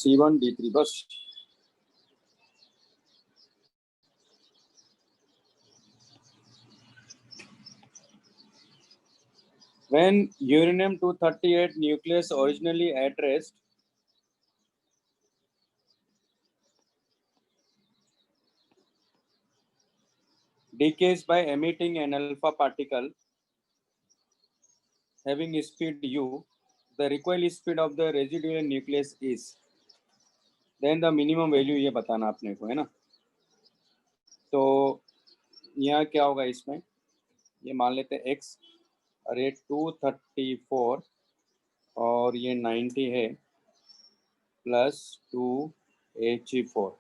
C1 D3 बस। When uranium-238 nucleus originally at rest, decays by emitting an alpha particle having speed u, the recoil speed of the residual nucleus is, then the minimum value ये बताना अपने को है ना। तो यहाँ क्या होगा इसमें, ये मान लेते हैं x और ये 234 और ये 90 है प्लस 2He4,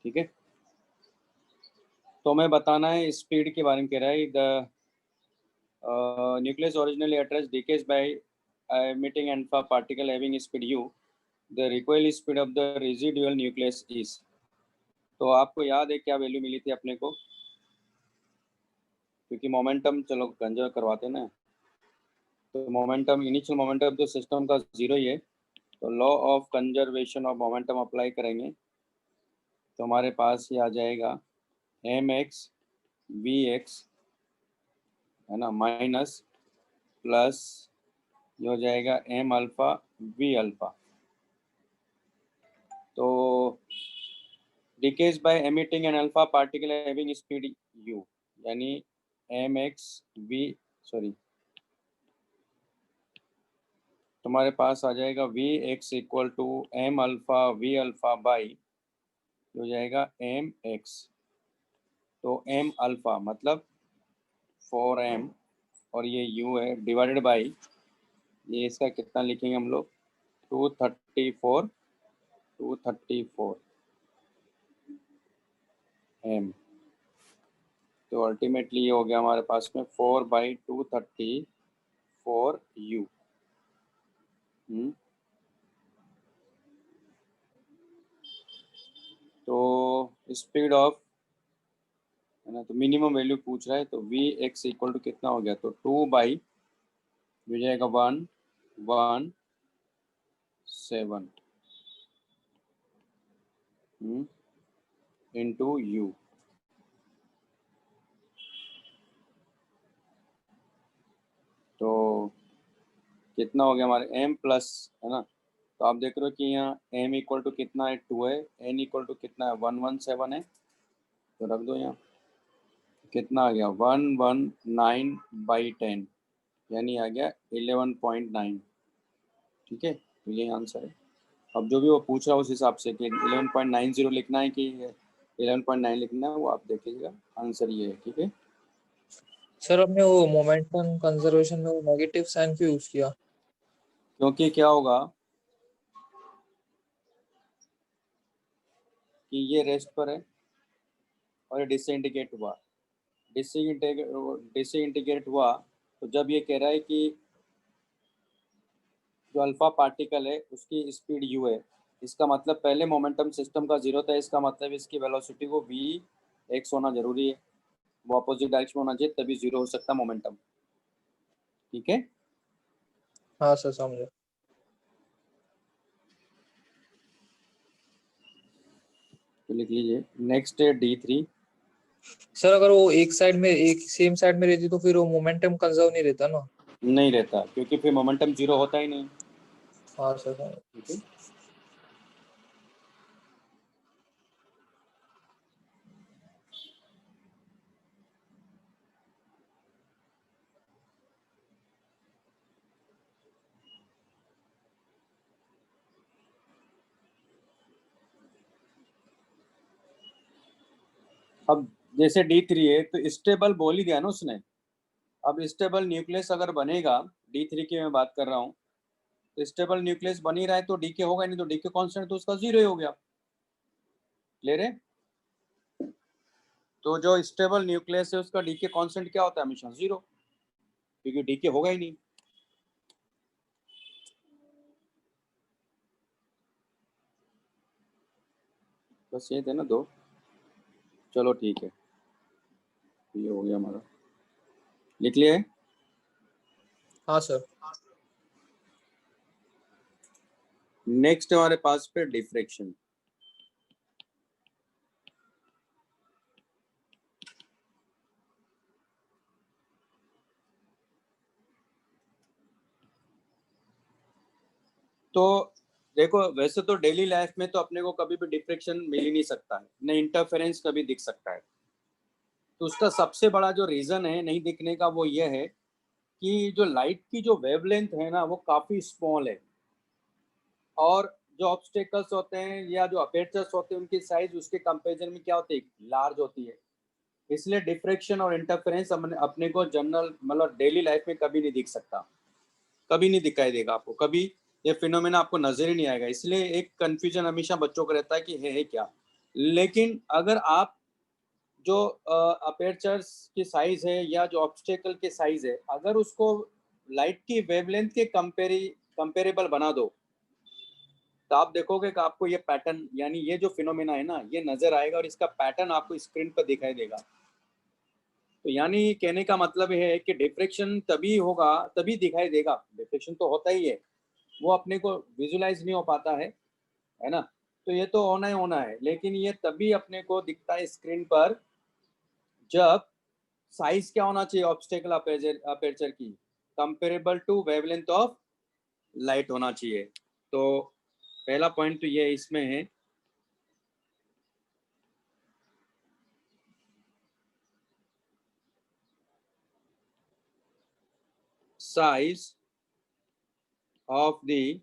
ठीक है। तो मैं बताना है स्पीड के बारे में कह रहा है, the nucleus originally at rest decays by emitting alpha particle having speed u, the recoil speed of the residual nucleus is। तो आपको याद है क्या वैल्यू मिली थी अपने को, क्योंकि मोमेंटम चलो कंजर्व करवाते हैं ना, तो मोमेंटम इनिशियल मोमेंटम तो सिस्टम का जीरो ही है, तो law of conservation of momentum apply करेंगे तो हमारे पास ये आ जाएगा mx vx है ना माइनस प्लस ये हो जाएगा m अल्फा v अल्फा। तो decays by emitting an alpha particle having speed u, यानी mx v सॉरी तुम्हारे पास आ जाएगा vx equal to m alpha v alpha by हो जाएगा mx। तो m अल्फा मतलब 4m और ये u है डिवाइडेड बाई ये इसका कितना लिखेंगे हम लोग 234 m। तो अल्टीमेटली ये हो गया हमारे पास में 4/234 u। तो स्पीड ऑफ है ना, तो मिनिमम वैल्यू पूछ रहा है, तो vx इक्वल टू कितना हो गया, तो 2 हो जाएगा 117 इंटू u। तो कितना हो गया हमारे m प्लस है ना, तो आप देख रहे हो कि यहाँ m इक्वल टू कितना है 2 है, n इक्वल टू कितना है 117 है, तो रख दो यहाँ कितना आ गया 119/10 यानी आ गया 11.9, ठीक है। तो ये आंसर है। अब जो भी वो पूछ रहा है उस हिसाब से कि 11.90 लिखना है कि 11.9 लिखना है, वो आप देख लीजिएगा, आंसर ये है, ठीक है। सर आपने वो मोमेंटम कंजर्वेशन में वो नेगेटिव साइन क्यों यूज किया? क्योंकि क्या होगा कि ये रेस्ट पर है और ये डिसइंटीग्रेट हुआ, डिसइंटीग्रेट हुआ, तो जब ये कह रहा है कि जो अल्फा पार्टिकल है उसकी स्पीड u है, इसका मतलब पहले मोमेंटम सिस्टम का जीरो था, इसका मतलब इसकी वेलोसिटी को vx होना जरूरी है, वो अपोजिट डायरेक्शन में होना चाहिए, तभी जीरो हो सकता मोमेंटम, ठीक है। हाँ सर समझे। तो लिख लीजिए नेक्स्ट है D3। सर अगर वो एक साइड में एक सेम साइड में रहती तो फिर वो मोमेंटम कंजर्व नहीं रहता ना? नहीं रहता, क्योंकि फिर मोमेंटम जीरो होता ही नहीं, हाँ सर। ठीक है। अब जैसे D3 है तो स्टेबल बोल ही दिया ना उसने, अब स्टेबल न्यूक्लियस अगर बनेगा, D3 की मैं बात कर रहा हूँ, तो स्टेबल न्यूक्लियस बन ही रहा है तो डीके होगा नहीं, तो डीके कांस्टेंट तो उसका जीरो ही हो गया, क्लियर है। तो जो स्टेबल न्यूक्लियस है उसका डीके कांस्टेंट क्या होता है, हमेशा जीरो, क्योंकि डीके होगा ही नहीं। बस ये थे ना दो, चलो ठीक है, ये हो गया हमारा, लिख लिया है। हाँ सर। नेक्स्ट हमारे पास पे डिफ्रेक्शन। तो देखो, वैसे तो डेली लाइफ में तो अपने को कभी भी डिफ्रेक्शन मिल ही नहीं सकता है, न इंटरफेरेंस कभी दिख सकता है। तो उसका सबसे बड़ा जो रीजन है नहीं दिखने का वो ये है कि जो लाइट की जो वेवलेंथ है ना वो काफी स्मॉल है, और जो ऑब्स्टेकल्स होते हैं या जो अपेचर्स होते हैं उनकी साइज उसके कंपैरिजन में क्या होती है, लार्ज होती है। इसलिए डिफ्रेक्शन और इंटरफेरेंस अपने को जनरल मतलब डेली लाइफ में कभी नहीं दिख सकता, कभी नहीं दिखाई देगा आपको, कभी ये फिनोमेना आपको नजर ही नहीं आएगा। इसलिए एक कंफ्यूजन हमेशा बच्चों को रहता है कि है क्या। लेकिन अगर आप जो अपेचर्स की साइज है या जो ऑब्स्टेकल के साइज है, अगर उसको लाइट की वेवलेंथ के कंपेरेबल बना दो, तो आप देखोगे कि आपको ये पैटर्न यानी ये जो फिनोमेना है ना ये नजर आएगा, और इसका पैटर्न आपको स्क्रीन पर दिखाई देगा। तो यानी कहने का मतलब ये है कि डिफ्रेक्शन तभी होगा, तभी दिखाई देगा, डिफ्रेक्शन तो होता ही है, वो अपने को विजुलाइज नहीं हो पाता है ना। तो ये तो होना ही होना है, लेकिन ये तभी अपने को दिखता है स्क्रीन पर जब साइज क्या होना चाहिए ऑब्स्टेकल अपेचर की, comparable to wavelength of light होना चाहिए। तो पहला पॉइंट तो ये इसमें है। साइज ऑफ द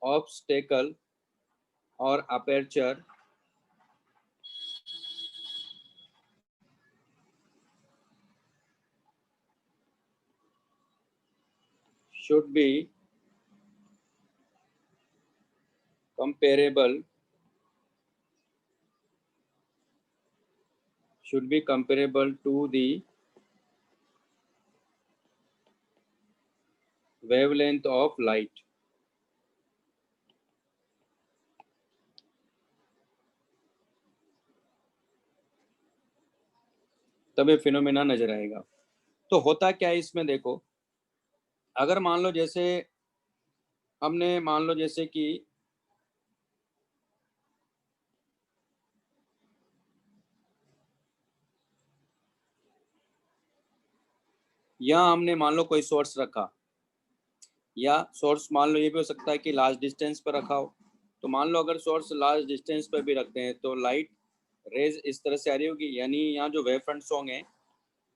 ऑब्स्टेकल और aperture should be comparable to the wavelength of light। तब ये फिनोमेना नजर आएगा। तो होता क्या है इसमें देखो, अगर मान लो जैसे हमने मान लो जैसे कि यहाँ हमने मान लो कोई सोर्स रखा, या सोर्स मान लो ये भी हो सकता है कि लार्ज डिस्टेंस पर रखा हो। तो मान लो अगर सोर्स लार्ज डिस्टेंस पर भी रखते हैं तो लाइट रेज इस तरह से आ रही होगी, यानी यहाँ जो वेव फ्रंट्स होंगे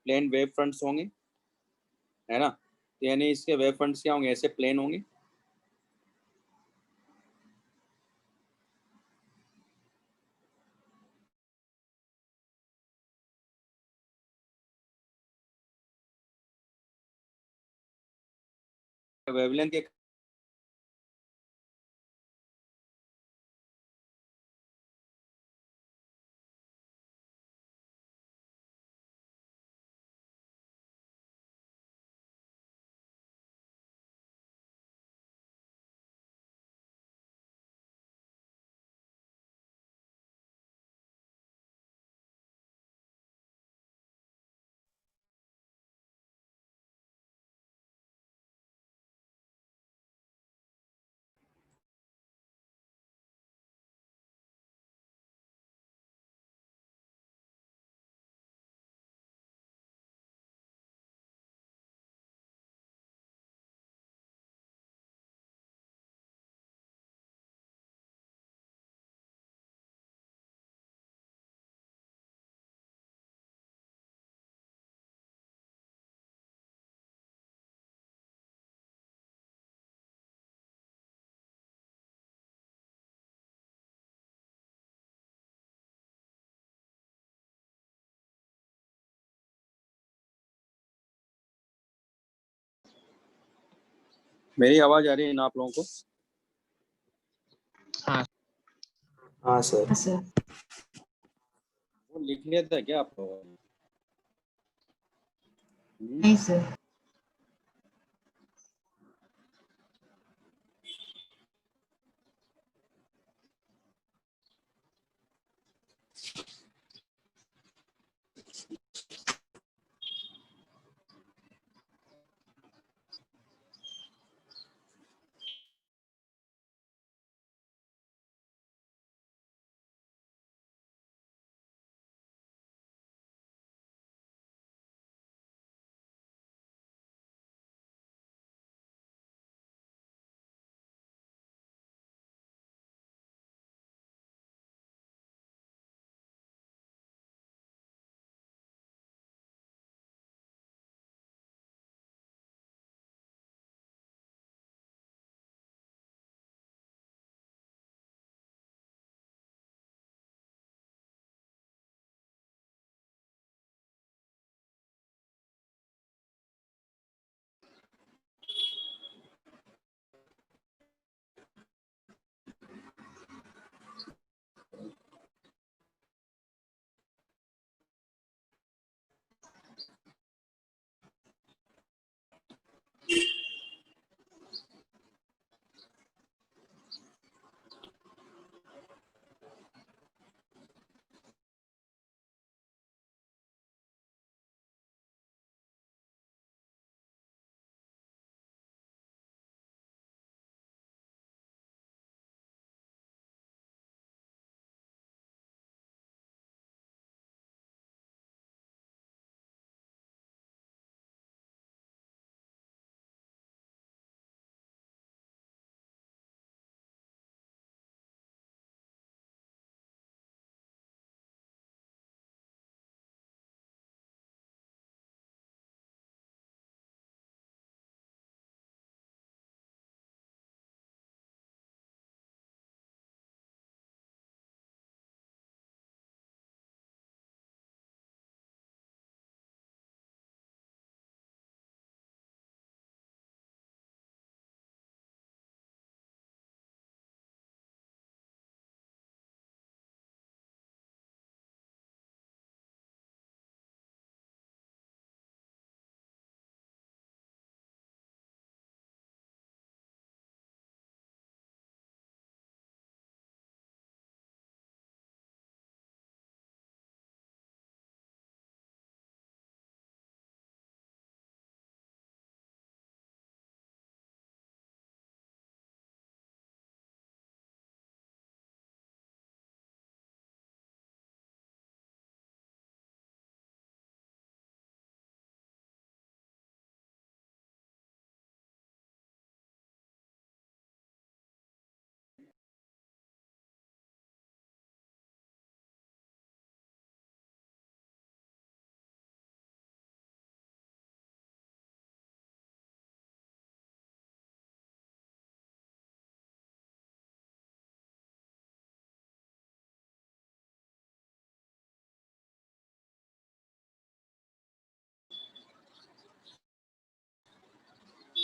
प्लेन वेव फ्रंट्स होंगे, है ना। तो यानी इसके वेव फ्रंट्स क्या होंगे, ऐसे प्लेन होंगे। वेवलेंथ के मेरी आवाज आ रही है ना आप लोगों को? हाँ सर। वो लिख लिया था क्या आप लोगों ने? नहीं सर।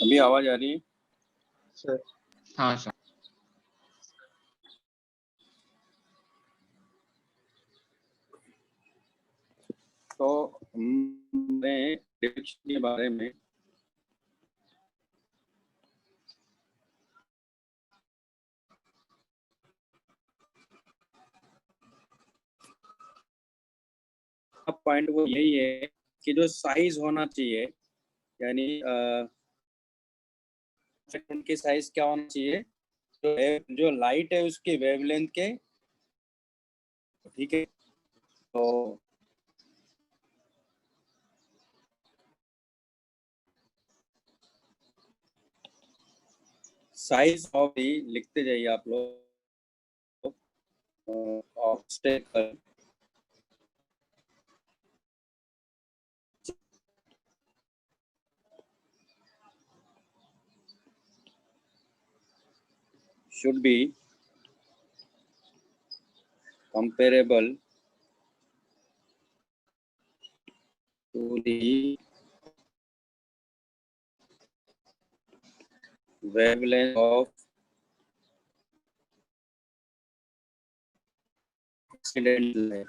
अभी आवाज आ रही है? सर हाँ सर। तो हमने डिफरेंशिएशन के बारे में अब पॉइंट वो यही है कि जो साइज होना चाहिए, यानी की साइज क्या होना चाहिए, जो लाइट है उसकी वेवलेंथ के, ठीक है। तो साइज ऑफ दी लिखते जाइए आप लोग, obstacle should be comparable to the wavelength of incident light.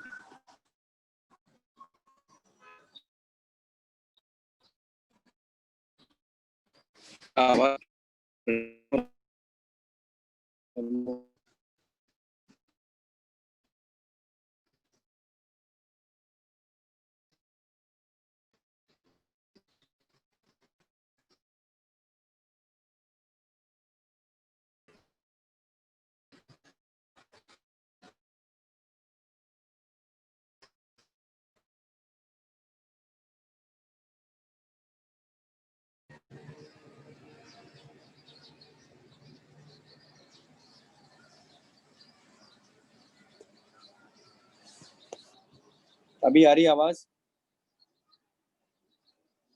अभी आ रही आवाज?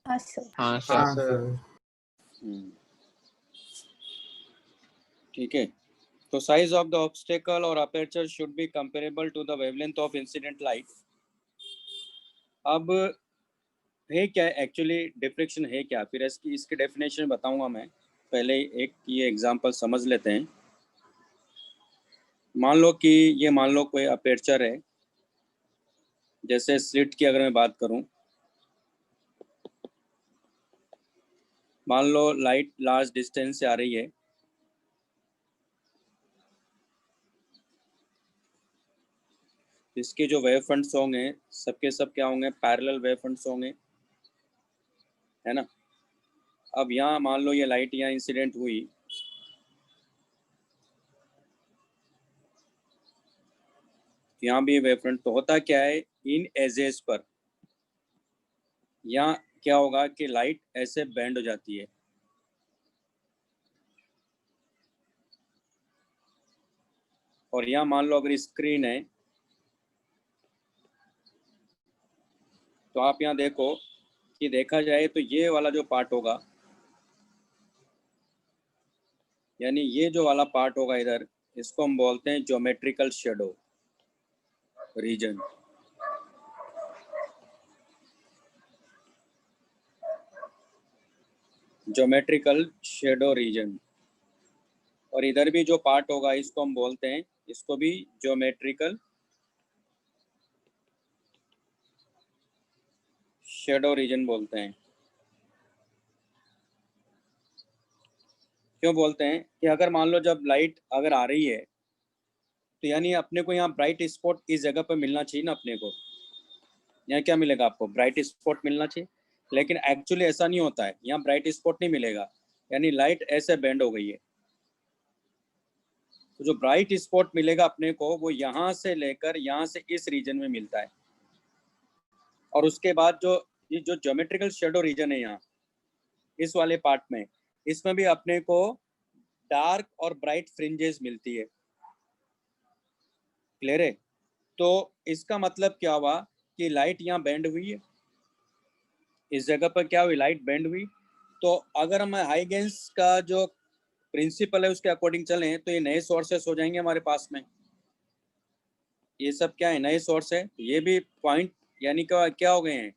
हाँ हाँ सर। सर ठीक है। तो साइज ऑफ द ऑब्स्टेकल और aperture should be comparable to the wavelength of incident light. अब है क्या एक्चुअली डिफ्रेक्शन है क्या, फिर इसकी डेफिनेशन बताऊंगा मैं। पहले एक ये एग्जांपल समझ लेते हैं। मान लो कोई अपर्चर है, जैसे स्लिट की अगर मैं बात करूं, मान लो लाइट लार्ज डिस्टेंस से आ रही है, इसके जो वेव फ्रंट्स होंगे सबके सब क्या होंगे, पैरेलल वेव फ्रंट्स होंगे, है ना। अब यहाँ मान लो ये लाइट यहाँ इंसिडेंट हुई, यहाँ भी वेव फ्रंट, तो होता क्या है इन एजेस पर, यहाँ क्या होगा कि लाइट ऐसे बेंड हो जाती है, और यहाँ मान लो अगर स्क्रीन है तो आप यहाँ देखो कि देखा जाए तो ये वाला जो पार्ट होगा, यानी ये जो वाला पार्ट होगा इधर, इसको हम बोलते हैं geometrical shadow reason. Geometrical shadow reason. और इधर भी जो पार्ट होगा इसको हम बोलते हैं, इसको भी ज्योमेट्रिकल शेडो रीजन बोलते हैं। क्यों बोलते हैं कि अगर मान लो जब लाइट अगर आ रही है तो यानी अपने को यहाँ ब्राइट स्पॉट इस जगह पर मिलना चाहिए ना, अपने को यहाँ क्या मिलेगा, आपको ब्राइट स्पॉट मिलना चाहिए, लेकिन एक्चुअली ऐसा नहीं होता है, यहाँ ब्राइट स्पॉट नहीं मिलेगा, यानी लाइट ऐसे बेंड हो गई है। तो जो ब्राइट स्पॉट मिलेगा अपने को वो यहाँ से लेकर यहाँ से इस रीजन में मिलता है, और उसके बाद जो ये जो ज्योमेट्रिकल शेडो रीजन है यहाँ इस वाले पार्ट में, इसमें भी अपने को डार्क और ब्राइट फ्रिंजेस मिलती है। क्लियर है? तो इसका मतलब क्या हुआ कि लाइट यहाँ बेंड हुई है, इस जगह पर क्या हुई, लाइट बेंड हुई। तो अगर हम हाइगेंस का जो प्रिंसिपल है उसके अकॉर्डिंग चलें तो ये नए सोर्सेस हो जाएंगे हमारे पास में, ये सब क्या है, नए सोर्स है। ये भी पॉइंट यानी क्या हो गए हैं,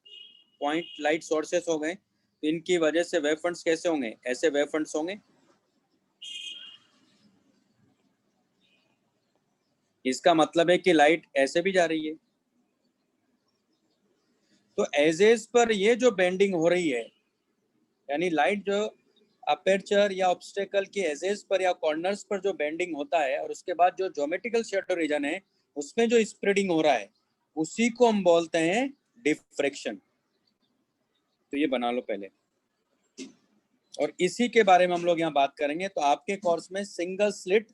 पॉइंट लाइट सोर्सेस हो गए। तो इनकी वजह से वेव फ्रंट्स कैसे होंगे, ऐसे वेव फ्रंट्स होंगे। इसका मतलब है कि लाइट ऐसे भी जा रही है। तो एजेस पर ये जो बेंडिंग हो रही है, यानी लाइट जो अपर्चर या ऑब्स्टेकल के एजेस पर या कॉर्नर्स पर जो बेंडिंग होता है और उसके बाद जो ज्योमेट्रिकल शैडो रीजन है उसमें जो स्प्रेडिंग हो रहा है, उसी को हम बोलते हैं डिफ्रैक्शन। तो ये बना लो पहले, और इसी के बारे में हम लोग यहाँ बात करेंगे। तो आपके कोर्स में सिंगल स्लिट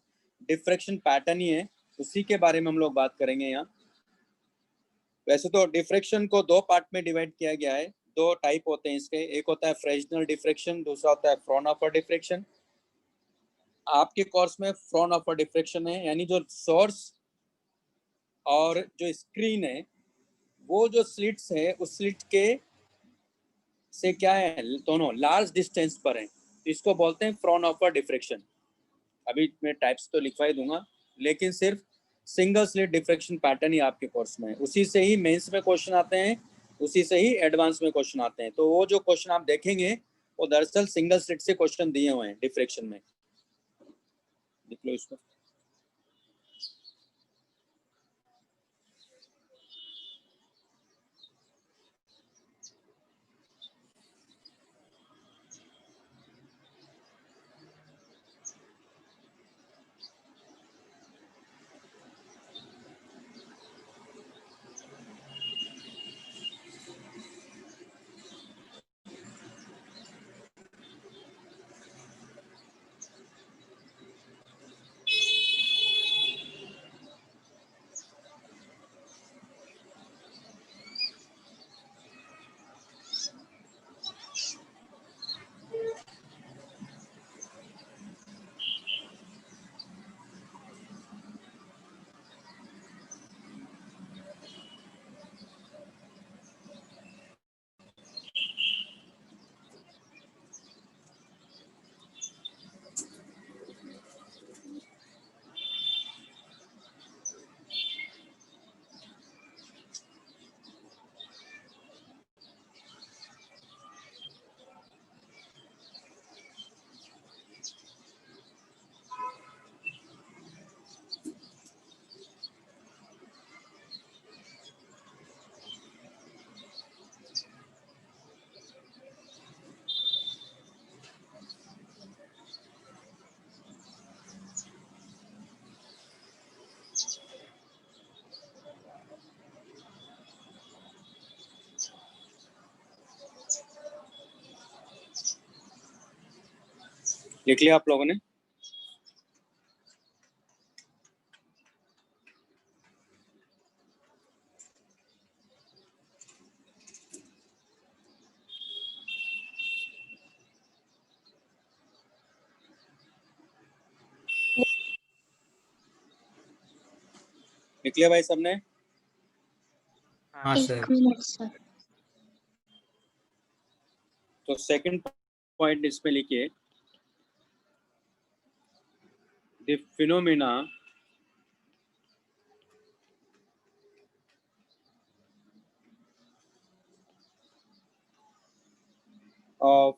डिफ्रैक्शन पैटर्न ही है, उसी के बारे में हम लोग बात करेंगे यहाँ। वैसे तो डिफ्रैक्शन को दो पार्ट में डिवाइड किया गया है, दो टाइप होते हैं इसके, एक होता है फ्रेस्नेल डिफ्रैक्शन, दूसरा होता है फ्रॉनहोफर डिफ्रैक्शन। आपके कोर्स में फ्रॉनहोफर डिफ्रैक्शन है, यानी जो सोर्स और जो स्क्रीन है वो जो स्लिट्स है उस स्लिट के से क्या है, दोनों लार्ज डिस्टेंस पर है, तो इसको बोलते हैं फ्रॉनहोफर डिफ्रैक्शन। अभी मैं टाइप्स तो लिखवा ही दूंगा, लेकिन सिर्फ सिंगल स्लिट डिफ्रैक्शन पैटर्न ही आपके कोर्स में है, उसी से ही मेंस में क्वेश्चन आते हैं, उसी से ही एडवांस में क्वेश्चन आते हैं। तो वो जो क्वेश्चन आप देखेंगे वो दरअसल सिंगल स्लिट से क्वेश्चन दिए हुए हैं डिफ्रैक्शन में। लिख लो इसको। लिख लिया आप लोगों ने? लिख लिया भाई सबने? हाँ एक सर। Minute sir. तो सेकंड पॉइंट इसमें लिखिए, the phenomena of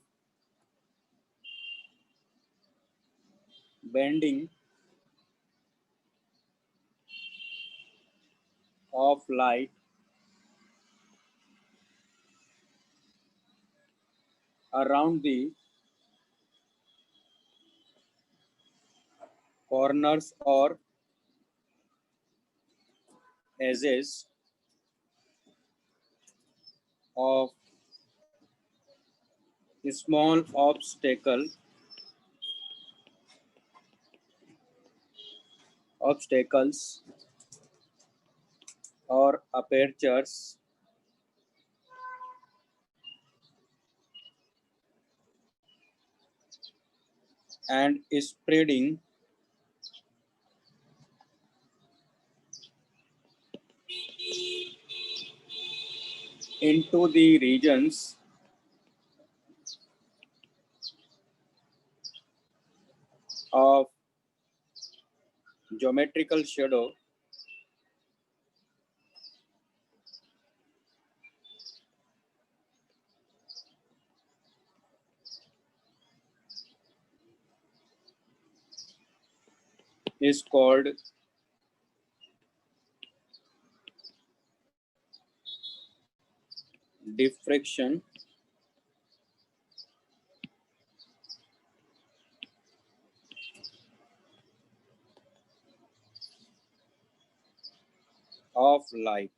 bending of light around the corners or edges of small obstacles or apertures and spreading into the regions of geometrical shadow is called diffraction of light.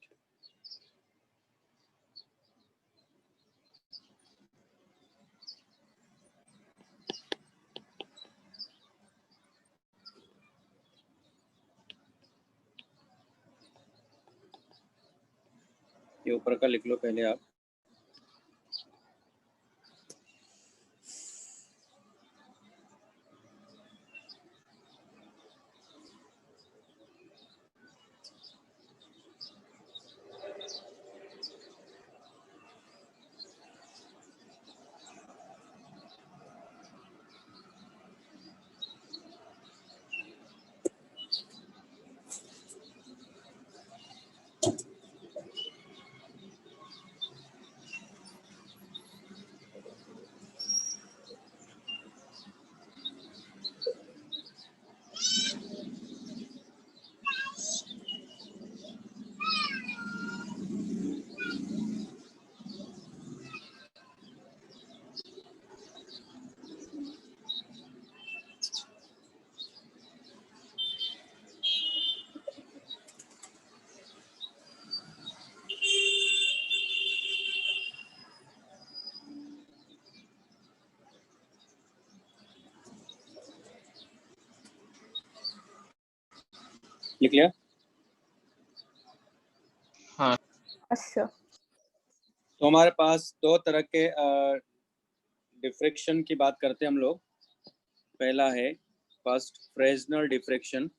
ये ऊपर का लिख लो पहले आप। लिख लिया? हाँ अच्छा तो हमारे पास दो तरह के डिफ्रेक्शन की बात करते हैं हम लोग। पहला है फर्स्ट फ्रेस्नेल डिफ्रेक्शन।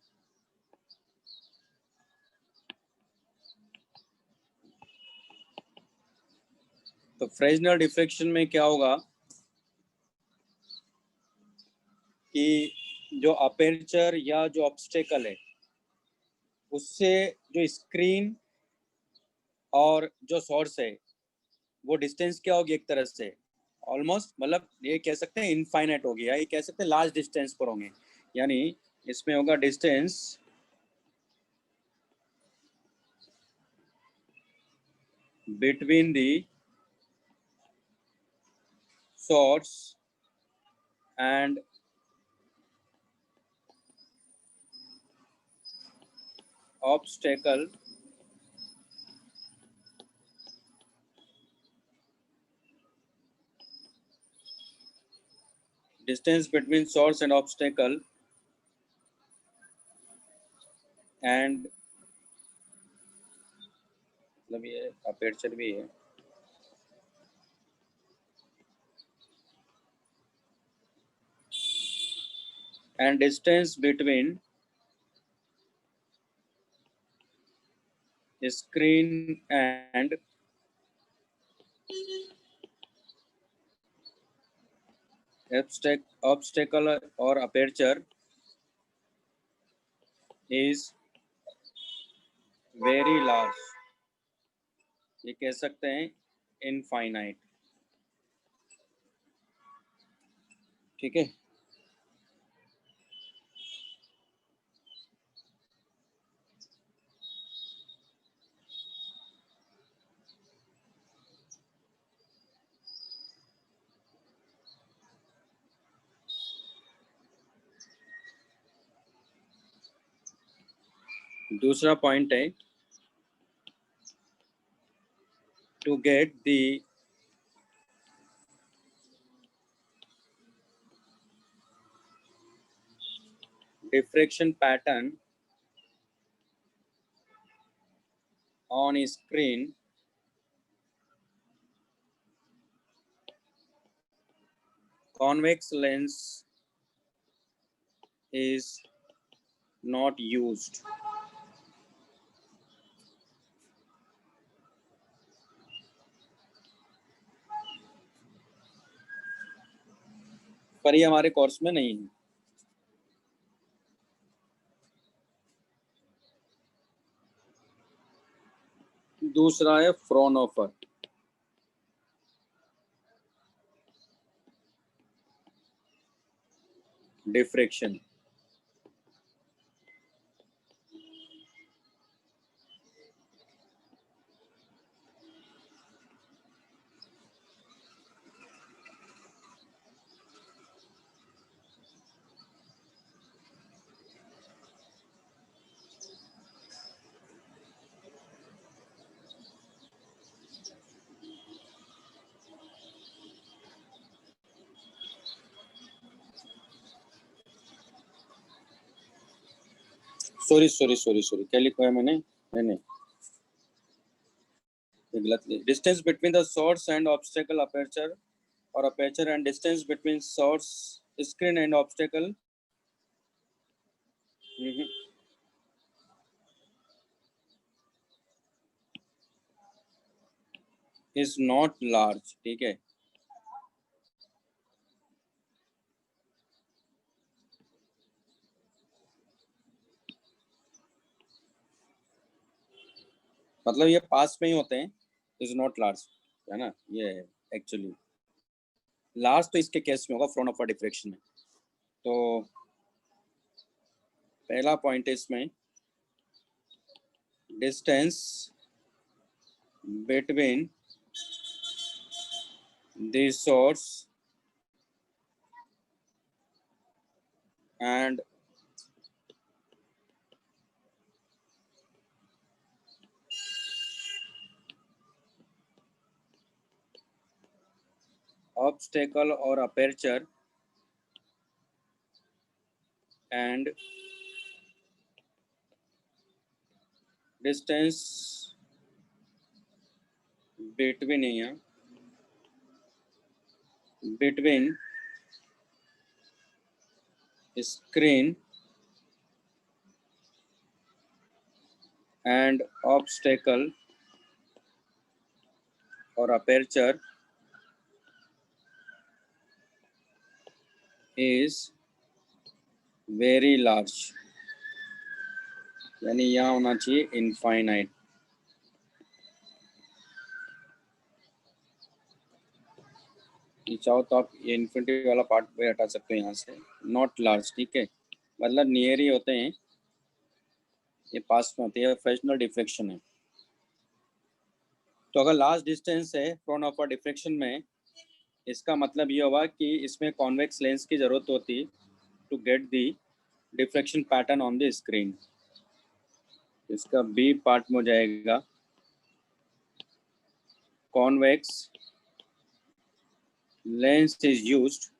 तो फ्रेस्नेल डिफ्रेक्शन में क्या होगा कि जो अपेर्चर या जो ऑब्स्टेकल है उससे जो स्क्रीन और जो सोर्स है वो डिस्टेंस क्या होगी, एक तरह से ऑलमोस्ट, मतलब ये कह सकते हैं इनफाइनाइट होगी, या ये कह सकते हैं लार्ज डिस्टेंस पर होंगे। यानी इसमें होगा distance between the source and obstacle distance between source and obstacle and मतलब ये अपेर्चर भी है, and distance between screen and obstacle or aperture is very large, ये कह सकते हैं इनफाइनाइट। ठीक है, दूसरा पॉइंट है to get the diffraction pattern on a screen, convex lens is not used. पर ये हमारे कोर्स में नहीं है। दूसरा है फ्रोनहोफर। डिफ्रेक्शन सॉरी क्या लिखा है मैंने? नहीं, ये गलत है। Distance between the source and obstacle aperture और aperture and distance between source screen and obstacle is not large. ठीक है, मतलब ये पास में ही होते हैं, इज नॉट लार्ज, है ना? ये एक्चुअली लार्ज तो इसके केस में होगा फ्रॉन ऑफ डिफ्रेक्शन में। तो पहला पॉइंट है इसमें, distance between the source and obstacle or aperture and distance between here between screen and obstacle or aperture is very large, यानी यहाँ होना चाहिए इनफाइनाइट। चाहो तो आप ये इन्फिनिटी वाला पार्ट भी हटा सकते हो यहाँ से। नॉट लार्ज, ठीक है, मतलब नियर ही होते हैं, ये पास में होती है, फ्रैक्शनल डिफ्रेक्शन है। तो अगर लार्ज डिस्टेंस है फ्रॉम ऑफ डिफ्रेक्शन में, इसका मतलब ये होगा कि इसमें कॉन्वेक्स लेंस की जरूरत होती to get the diffraction pattern on the screen. इसका बी पार्ट में हो जाएगा, convex lens is used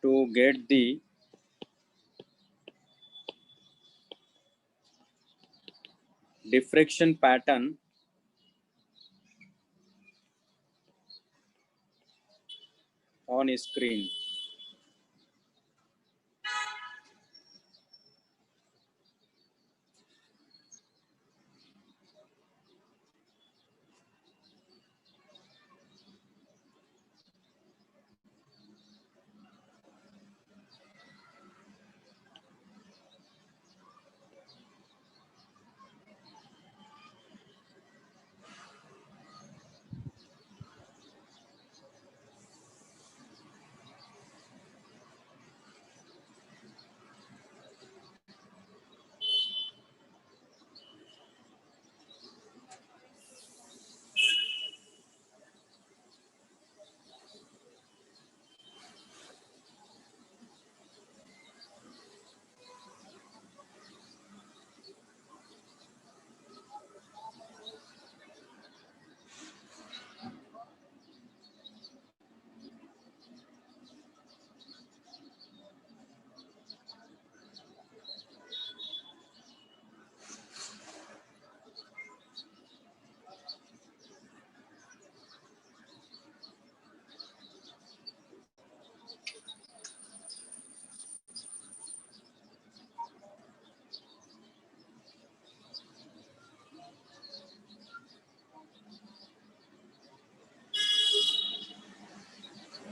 to get the diffraction pattern on screen।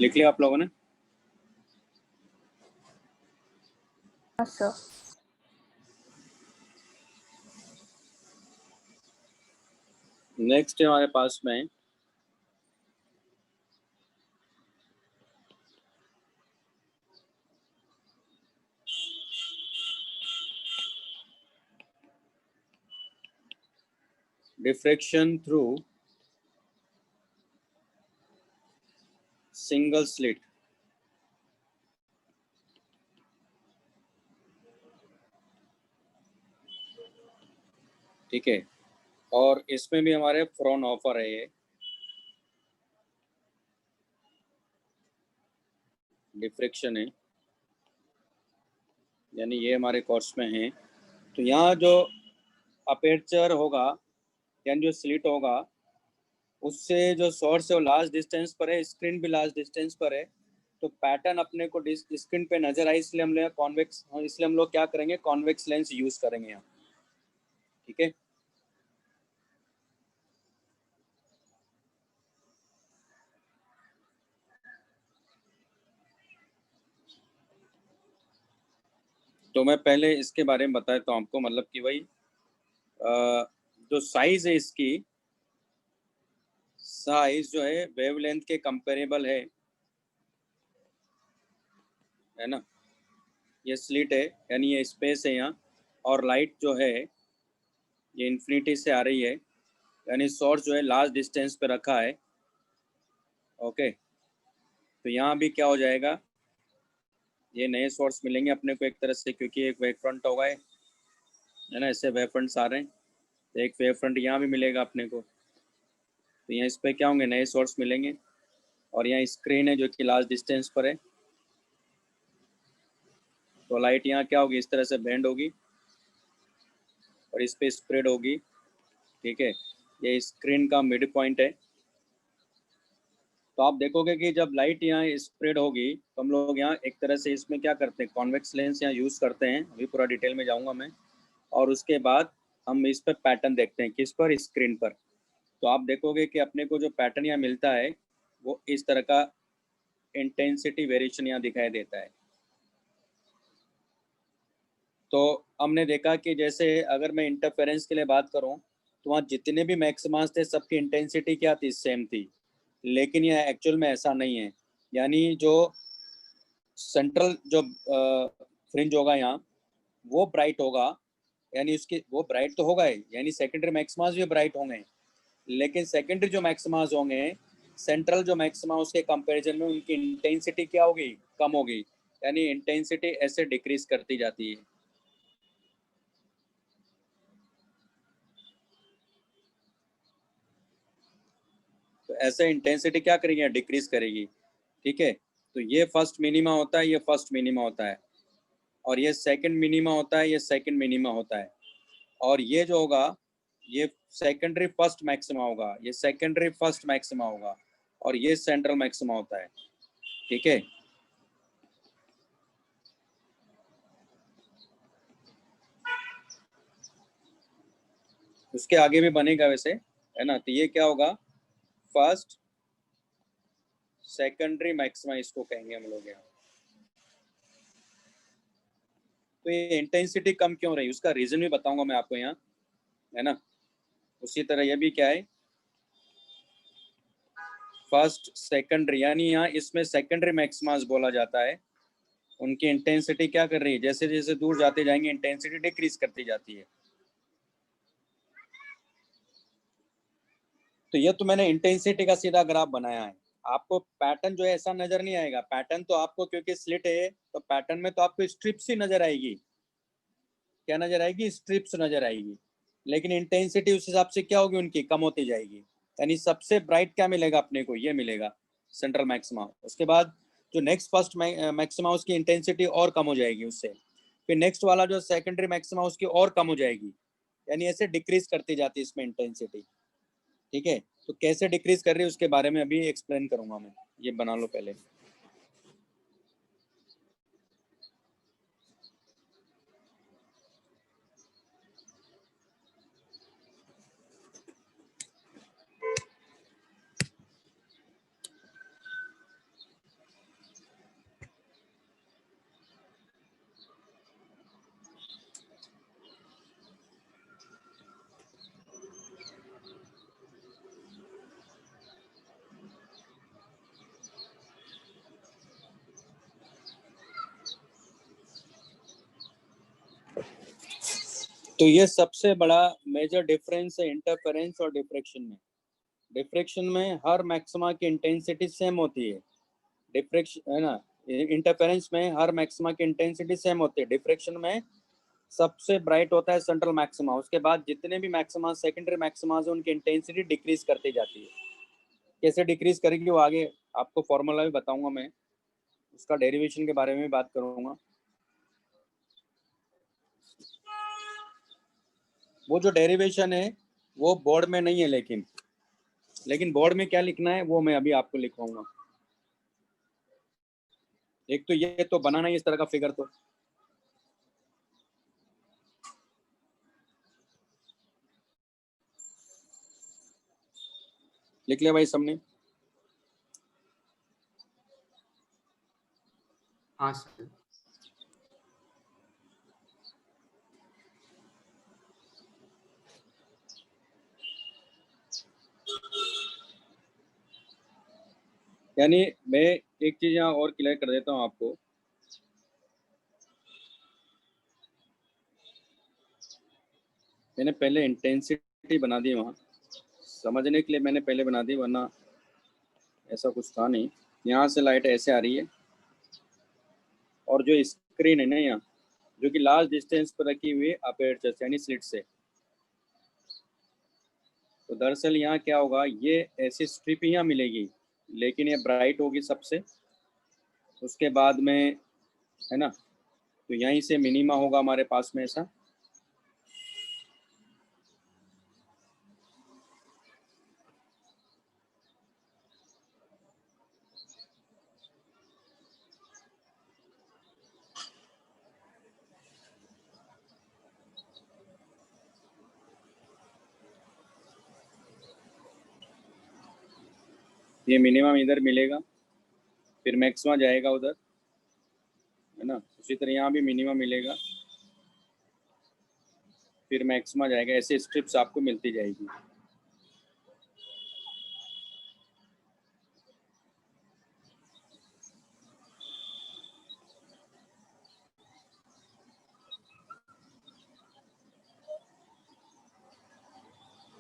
लिख लिया आप लोगों ने? हाँ सर। नेक्स्ट है हमारे पास में डिफ्रेक्शन थ्रू सिंगल स्लिट। ठीक है, और इसमें भी हमारे फ्रॉन ऑफर है, ये डिफ्रेक्शन है यानी ये हमारे कोर्स में है। तो यहाँ जो अपेर्चर होगा यानी जो स्लिट होगा उससे जो सोर्स है वो लार्ज डिस्टेंस पर है, स्क्रीन भी लार्ज डिस्टेंस पर है। तो पैटर्न अपने को स्क्रीन पे नजर आई, इसलिए हम लोग कॉन्वेक्स, इसलिए हम लोग क्या करेंगे, कॉन्वेक्स लेंस यूज करेंगे यहाँ। ठीक है, तो मैं पहले इसके बारे में बताया तो आपको, मतलब कि भाई जो साइज है इसकी, साइज जो है वेवलेंथ के कंपेरेबल है ना। ये स्लिट है यानी ये स्पेस है यहाँ, और लाइट जो है ये इन्फिनिटी से आ रही है, यानी सोर्स जो है लार्ज डिस्टेंस पे रखा है। ओके, तो यहाँ भी क्या हो जाएगा, ये नए सोर्स मिलेंगे अपने को एक तरह से, क्योंकि एक वेव फ्रंट होगा है ना, ऐसे वेव फ्रंट्स आ रहे हैं, तो एक वेव फ्रंट यहाँ भी मिलेगा अपने को। तो यहाँ इस पर क्या होंगे, नए सोर्स मिलेंगे, और यहाँ स्क्रीन है जो कि लार्ज डिस्टेंस पर है। तो लाइट यहाँ क्या होगी, इस तरह से बेंड होगी और इस पर स्प्रेड होगी। ठीक है, ये स्क्रीन का मिड पॉइंट है। तो आप देखोगे कि जब लाइट यहाँ स्प्रेड होगी तो हम लोग यहाँ एक तरह से इसमें क्या करते हैं, कॉन्वेक्स लेंस यहाँ यूज़ करते हैं, अभी पूरा डिटेल में जाऊँगा मैं। और उसके बाद हम इस पर पैटर्न देखते हैं, किस पर, स्क्रीन पर। तो आप देखोगे कि अपने को जो पैटर्न यहाँ मिलता है वो इस तरह का इंटेंसिटी वेरिएशन यहाँ दिखाई देता है। तो हमने देखा कि जैसे अगर मैं इंटरफेरेंस के लिए बात करूं तो वहाँ जितने भी मैक्सिमास थे सबकी इंटेंसिटी क्या थी, सेम थी। लेकिन यह एक्चुअल में ऐसा नहीं है, यानी जो सेंट्रल जो फ्रिंज होगा यहाँ वो ब्राइट होगा, यानी उसकी वो ब्राइट तो होगा ही, यानी सेकेंडरी मैक्सिमास भी ब्राइट होंगे। लेकिन सेकेंडरी जो मैक्सिमास होंगे सेंट्रल जो मैक्सिमा उसके कंपैरिजन में उनकी इंटेंसिटी क्या होगी, कम होगी, यानी इंटेंसिटी ऐसे डिक्रीज करती जाती है। तो ऐसे इंटेंसिटी क्या करेगी, डिक्रीज करेगी। ठीक है, तो ये फर्स्ट मिनिमा होता है, ये फर्स्ट मिनिमा होता है, और ये सेकंड मिनिमा होता है, ये सेकंड मिनिमा होता है, और ये जो होगा ये सेकेंडरी फर्स्ट मैक्सिमा होगा, ये सेकेंडरी फर्स्ट मैक्सिमा होगा, और ये सेंट्रल मैक्सिमा होता है। ठीक है, उसके आगे भी बनेगा वैसे, है ना। तो ये क्या होगा, फर्स्ट सेकेंडरी मैक्सिमा इसको कहेंगे हम लोग यहाँ। तो ये इंटेंसिटी कम क्यों रही, उसका रीजन भी बताऊंगा मैं आपको यहाँ, है ना। उसी तरह ये भी क्या है, फर्स्ट सेकेंडरी, यानी यहाँ इसमें सेकेंडरी मैक्सिमास बोला जाता है, उनकी इंटेंसिटी क्या कर रही है, जैसे जैसे दूर जाते जाएंगे इंटेंसिटी डिक्रीज करती जाती है। तो ये तो मैंने इंटेंसिटी का सीधा ग्राफ बनाया है। आपको पैटर्न जो है ऐसा नजर नहीं आएगा, पैटर्न तो आपको क्योंकि स्लिट है तो पैटर्न में तो आपको स्ट्रिप्स ही नजर आएगी। क्या नजर आएगी, स्ट्रिप्स नजर आएगी। लेकिन इंटेंसिटी उस हिसाब से क्या होगी, उनकी कम होती जाएगी। यानी सबसे ब्राइट क्या मिलेगा अपने को, ये मिलेगा सेंट्रल मैक्सिमा। उसके बाद जो नेक्स्ट फर्स्ट मैक्सिमा उसकी इंटेंसिटी और कम हो जाएगी उससे, फिर नेक्स्ट वाला जो सेकेंडरी मैक्सिमा उसकी और कम हो जाएगी, यानी ऐसे डिक्रीज करती जाती है इसमें इंटेंसिटी। ठीक है, तो कैसे डिक्रीज कर रही है उसके बारे में अभी एक्सप्लेन करूंगा मैं, ये बना लो पहले। तो ये सबसे बड़ा मेजर डिफरेंस है इंटरफेरेंस और डिफ्रेक्शन में। डिफ्रेक्शन में हर मैक्सिमा की इंटेंसिटी सेम होती है, डिफ्रेक्शन है ना। इंटरफेरेंस में हर मैक्सिमा की इंटेंसिटी सेम होती है, डिफ्रेक्शन में सबसे ब्राइट होता है सेंट्रल मैक्सिमा, उसके बाद जितने भी मैक्सिमा सेकेंडरी मैक्सिमा है उनकी इंटेंसिटी डिक्रीज करती जाती है। कैसे डिक्रीज करेगी वो आगे आपको फॉर्मूला भी बताऊंगा मैं, उसका डेरिवेशन के बारे में बात करूंगा। वो जो डेरिवेशन है वो बोर्ड में नहीं है, लेकिन बोर्ड में क्या लिखना है वो मैं अभी आपको लिखवाऊंगा। एक तो ये तो बनाना ही इस तरह का फिगर, तो लिख लिया भाई सबने? हाँ सर। यानी मैं एक चीज यहाँ और क्लियर कर देता हूँ आपको। मैंने पहले इंटेंसिटी बना दी, वहाँ समझने के लिए मैंने पहले बना दी, वरना ऐसा कुछ था नहीं। यहाँ से लाइट ऐसे आ रही है और जो स्क्रीन है ना यहाँ, जो कि लार्ज डिस्टेंस पर रखी हुई है अपर्चर से यानी स्लिट से, तो दरअसल यहाँ क्या होगा, ये ऐसी स्ट्रिप यहाँ मिलेगी लेकिन ये ब्राइट होगी सबसे, उसके बाद में, है ना, तो यहीं से मिनिमा होगा हमारे पास में ऐसा। ये मिनिमम इधर मिलेगा, फिर मैक्सिमा जाएगा उधर, है ना, उसी तरह यहाँ भी मिनिमम मिलेगा, फिर मैक्सिमा जाएगा, ऐसे स्ट्रिप्स आपको मिलती जाएगी।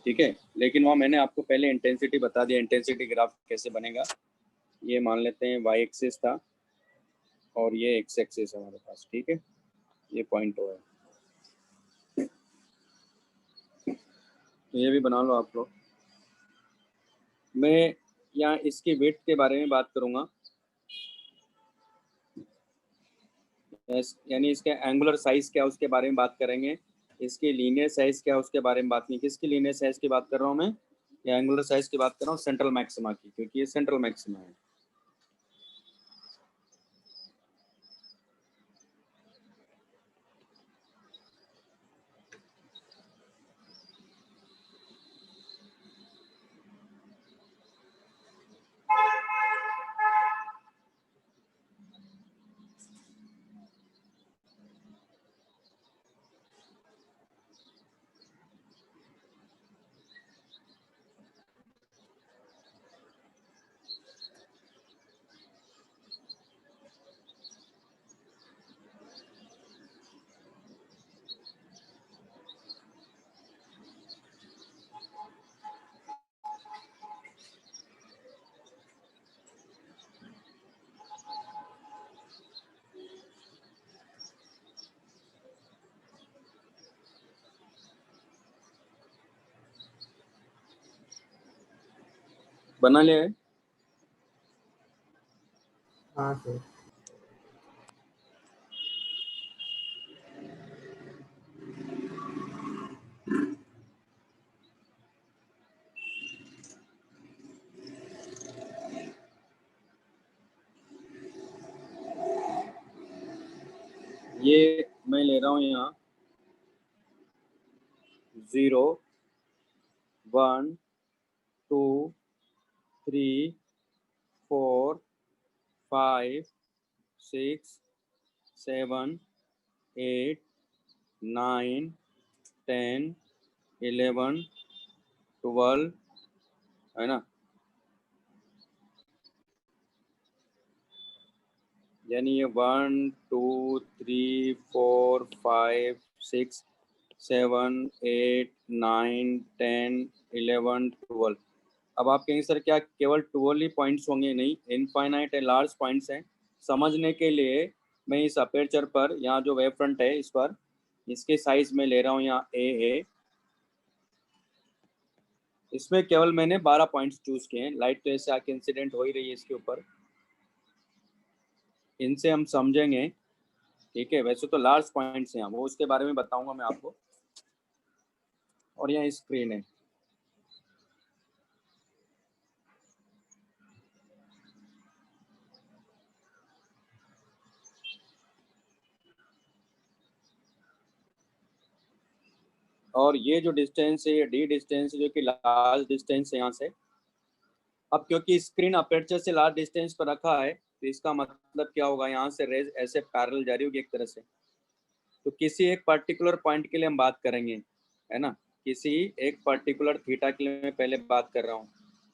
ठीक है, लेकिन वहाँ मैंने आपको पहले इंटेंसिटी बता दिया, इंटेंसिटी ग्राफ कैसे बनेगा। ये मान लेते हैं वाई एक्सिस था और ये एक्स एक्सिस है हमारे पास, ठीक है, ये पॉइंट हो है, ये भी बना लो आप लोग। मैं यहाँ इसकी वेट के बारे में बात करूँगा, यानी इसका एंगुलर साइज क्या उसके बारे में बात करेंगे, इसकी लीनियर साइज क्या उसके बारे में बात नहीं। किसकी लीनियर साइज की बात कर रहा हूँ मैं, या एंगुलर साइज की बात कर रहा हूँ, सेंट्रल मैक्सिमा की, क्योंकि ये सेंट्रल मैक्सिमा है। बना लिया है? हाँ सर। ये मैं ले रहा हूँ यहाँ 0 1 2 3 4 5 6 7 8 9 10 11 12, है ना, यानी ये 1 2 3 4 5 6 7 8 9 10 11 12। अब आप कहेंगे सर क्या केवल 12 ही पॉइंट्स होंगे? नहीं, इनफाइनाइट है, लार्ज पॉइंट्स हैं। समझने के लिए मैं इस अपेचर पर, यहाँ जो वेव फ्रंट है इस पर, इसके साइज में ले रहा हूँ यहाँ ए है, इसमें केवल मैंने 12 पॉइंट्स चूज किए हैं। लाइट तो ऐसे आके इंसिडेंट हो ही रही है इसके ऊपर, इनसे हम समझेंगे, ठीक है। वैसे तो लार्ज पॉइंट्स हैं, वो उसके बारे में बताऊंगा मैं आपको। और यहाँ स्क्रीन है। और ये जो डिस्टेंस है, ये डी डिस्टेंस जो कि लार्ज डिस्टेंस है यहाँ से। अब क्योंकि स्क्रीन अपर्चर से लार्ज डिस्टेंस पर रखा है, तो इसका मतलब क्या होगा, यहाँ से रेज ऐसे पैरेलल जा रही होगी एक तरह से। तो किसी एक पर्टिकुलर पॉइंट के लिए हम बात करेंगे, है ना, किसी एक पर्टिकुलर थीटा के लिए मैं पहले बात कर रहा हूँ,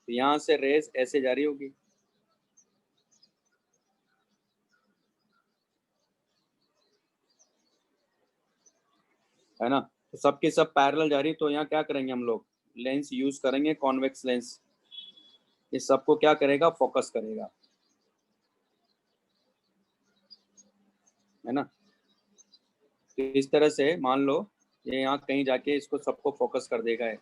तो यहाँ से रेज ऐसे जा रही होगी, है ना। तो सबके सब पैरेलल जा रही, तो यहाँ क्या करेंगे हम लोग, लेंस यूज करेंगे, कॉन्वेक्स लेंस। इस सबको क्या करेगा, फोकस करेगा, है ना। तो इस तरह से मान लो ये यहाँ कहीं जाके इसको सबको फोकस कर देगा है।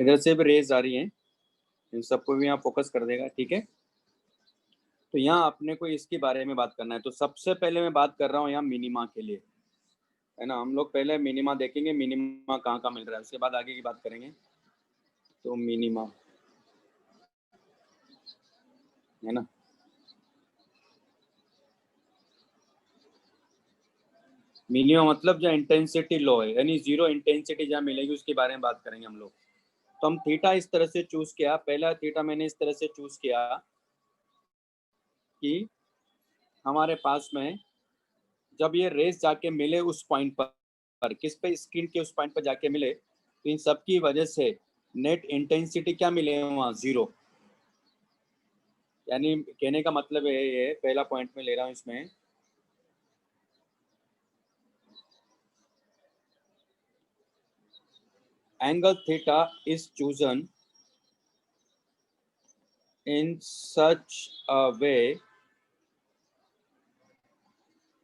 इधर से भी रेज आ रही हैं, इन सबको भी यहाँ फोकस कर देगा, ठीक है। तो यहाँ अपने को इसके बारे में बात करना है। तो सबसे पहले मैं बात कर रहा हूँ यहाँ मिनिमा के लिए, है ना। हम लोग पहले मिनिमा देखेंगे, मिनिमा कहाँ कहाँ मिल रहा है, उसके बाद आगे की बात करेंगे। तो मिनिमा, है ना, मिनिमा मतलब जो इंटेंसिटी लो है, यानी जीरो इंटेंसिटी जहाँ मिलेगी उसके बारे में बात करेंगे हम लोग। तो हम थीटा इस तरह से चूज किया, पहला थीटा मैंने इस तरह से चूज किया कि हमारे पास में जब ये रेस जाके मिले उस पॉइंट पर, किस पे, स्क्रीन के उस पॉइंट पर जाके मिले, तो इन सब की वजह से नेट इंटेंसिटी क्या मिले वहाँ, जीरो। यानी कहने का मतलब है, ये पहला पॉइंट में ले रहा हूँ इसमें, angle theta is chosen in such a way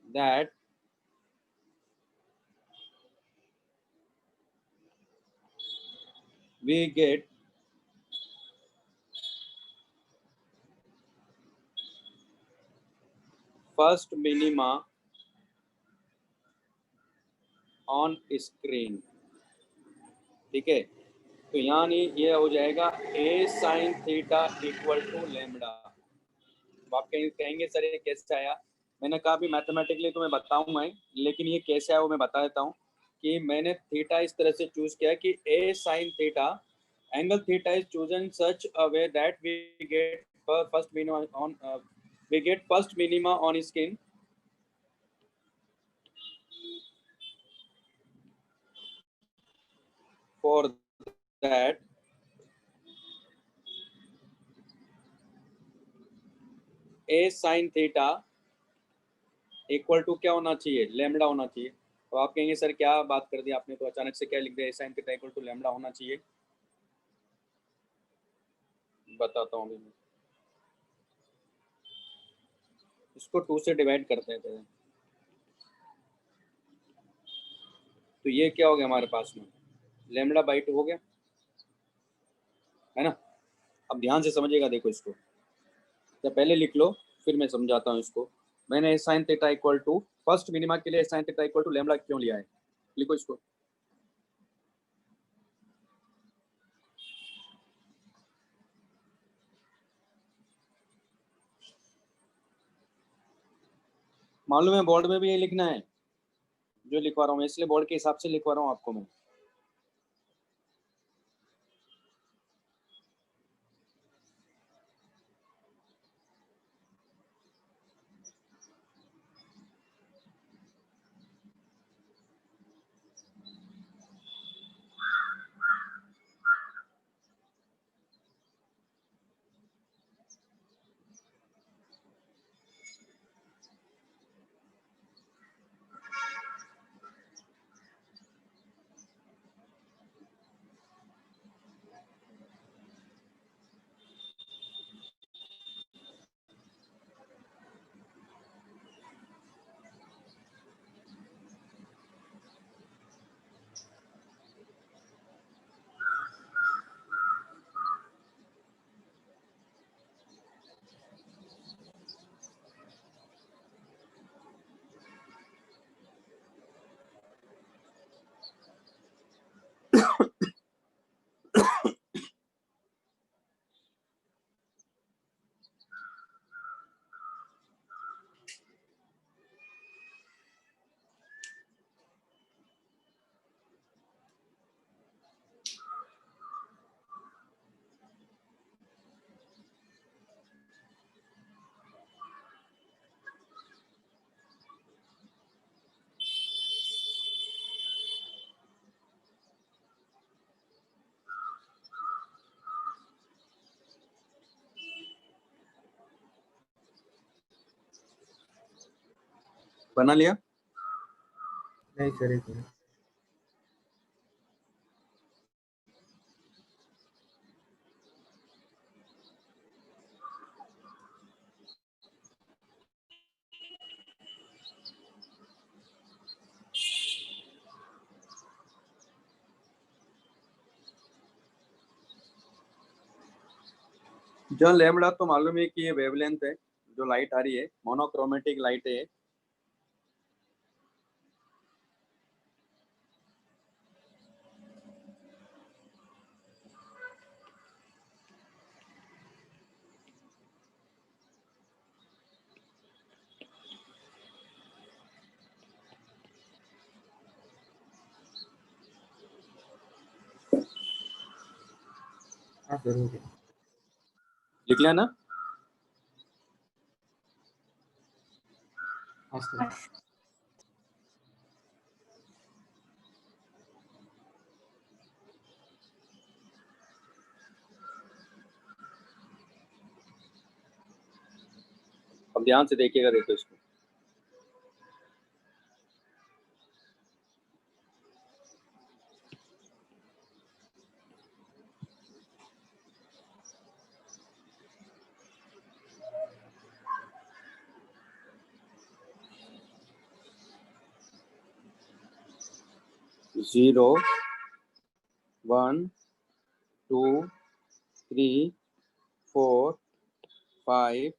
that we get first minima on screen, ठीक है। तो यानी ये हो जाएगा a sin theta equal to lambda. आप कहेंगे सर ये कैसे आया, मैंने कहा भी मैथमेटिकली तो मैं बताऊंगा ही, लेकिन ये कैसे आया वो मैं बता देता हूँ। कि मैंने थीटा इस तरह से चूज किया कि a sin theta, angle theta is chosen such a way that we get first minima on screen for that a sin theta equal to क्या होना चाहिए, लेमडा होना चाहिए। तो आप कहेंगे सर क्या बात कर दी आपने, तो अचानक से क्या लिख दिया, a sin theta equal to lambda होना चाहिए। बताता हूँ मैं, इसको 2 से डिवाइड करते हैं पहले। तो ये क्या हो गया हमारे पास में, लेमडा बाई 2 हो गया, है ना। अब ध्यान से समझिएगा, देखो इसको या पहले लिख लो फिर मैं समझाता हूँ इसको। मैंने sine theta equal to, first minima के लिए sine theta equal to lambda क्यों लिया है, लिखो इसको। मालूम है बोर्ड में भी ये लिखना है जो लिखवा रहा हूँ, इसलिए बोर्ड के हिसाब से लिखवा रहा हूँ आपको मैं। बना लिया? नहीं सर, एक मिनट। जो लैम्बडा तो मालूम है कि ये वेवलेंथ है, जो लाइट आ रही है मोनोक्रोमेटिक लाइट है। हाँ सर, हो गया। लिख लिया ना? हाँ सर। हाँ सर। अब ध्यान से देखिएगा, देखो इसको। Zero, 1, 2, 3, 4, 5,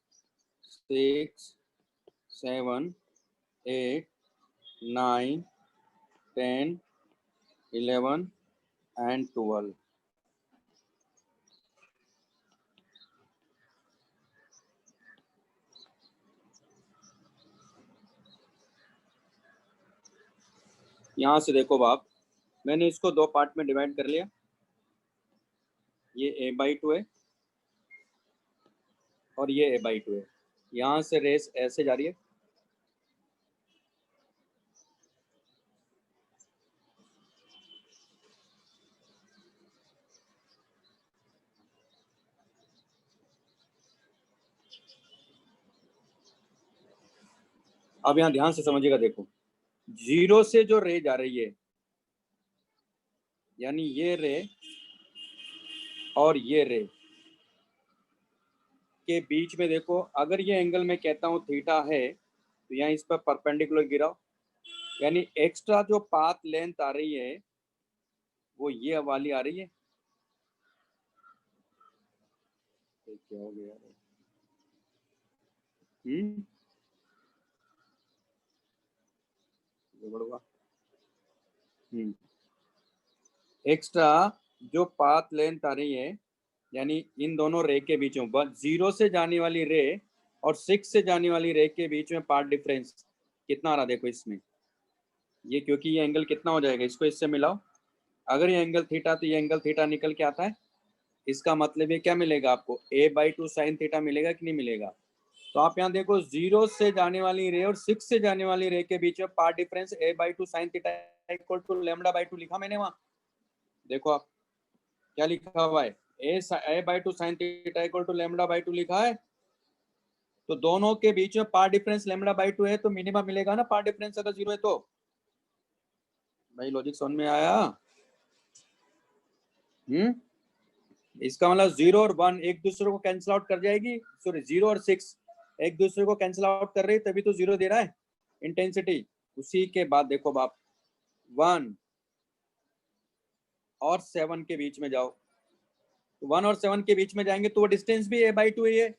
6, 7, 8, 9, 10, 11 and 12. यहाँ से देखो बाप, मैंने इसको दो पार्ट में डिवाइड कर लिया। ये a/2 है और ये a/2 है। यहाँ से रेस ऐसे जा रही है, अब यहाँ ध्यान से समझिएगा। देखो, जीरो से जो रे जा रही है, यानी ये रे और ये रे के बीच में देखो, अगर ये एंगल मैं कहता हूँ थीटा है, तो यहाँ इस पर परपेंडिकुलर गिराओ, यानी एक्स्ट्रा जो पाथ लेंथ आ रही है वो ये वाली आ रही है। तो क्या हो गया? एक्स्ट्रा जो पाथ लेंथ आ रही है, यानी इन दोनों रे के बीच में, जीरो से जाने वाली रे और 6 से जाने वाली रे के बीच में पाथ डिफरेंस कितना आ रहा? देखो इसमें ये, क्योंकि ये एंगल कितना हो जाएगा, इसको इससे मिलाओ। अगर ये एंगल थीटा, तो ये एंगल थीटा निकल के आता है। इसका मतलब ये क्या मिलेगा आपको? a/2 साइन थीटा मिलेगा कि नहीं मिलेगा? तो आप यहाँ देखो, जीरो से जाने वाली रे और 6 से जाने वाली रे के बीच में path difference a/2 sine theta equal to λ/2 लिखा मैंने वहां। देखो आप क्या लिखा हुआ है, a/2 sine theta equal to λ/2 लिखा है। तो दोनों के बीच में पाथ डिफरेंस λ/2 है, तो मिनिमम मिलेगा ना पाथ डिफरेंस अगर जीरो है तो। भाई लॉजिक समझ में आया? इसका मतलब 0 और 1 एक दूसरे को कैंसिल आउट कर जाएगी। सॉरी, 0 और 6 एक दूसरे को कैंसिल आउट कर रही है, तभी तो 0 दे रहा है इंटेंसिटी। उसी के बाद देखो बाप, 1 और 7 के बीच में जाओ, 1 और 7 के बीच में जाएंगे तो वो डिस्टेंस भी a/2 ही है।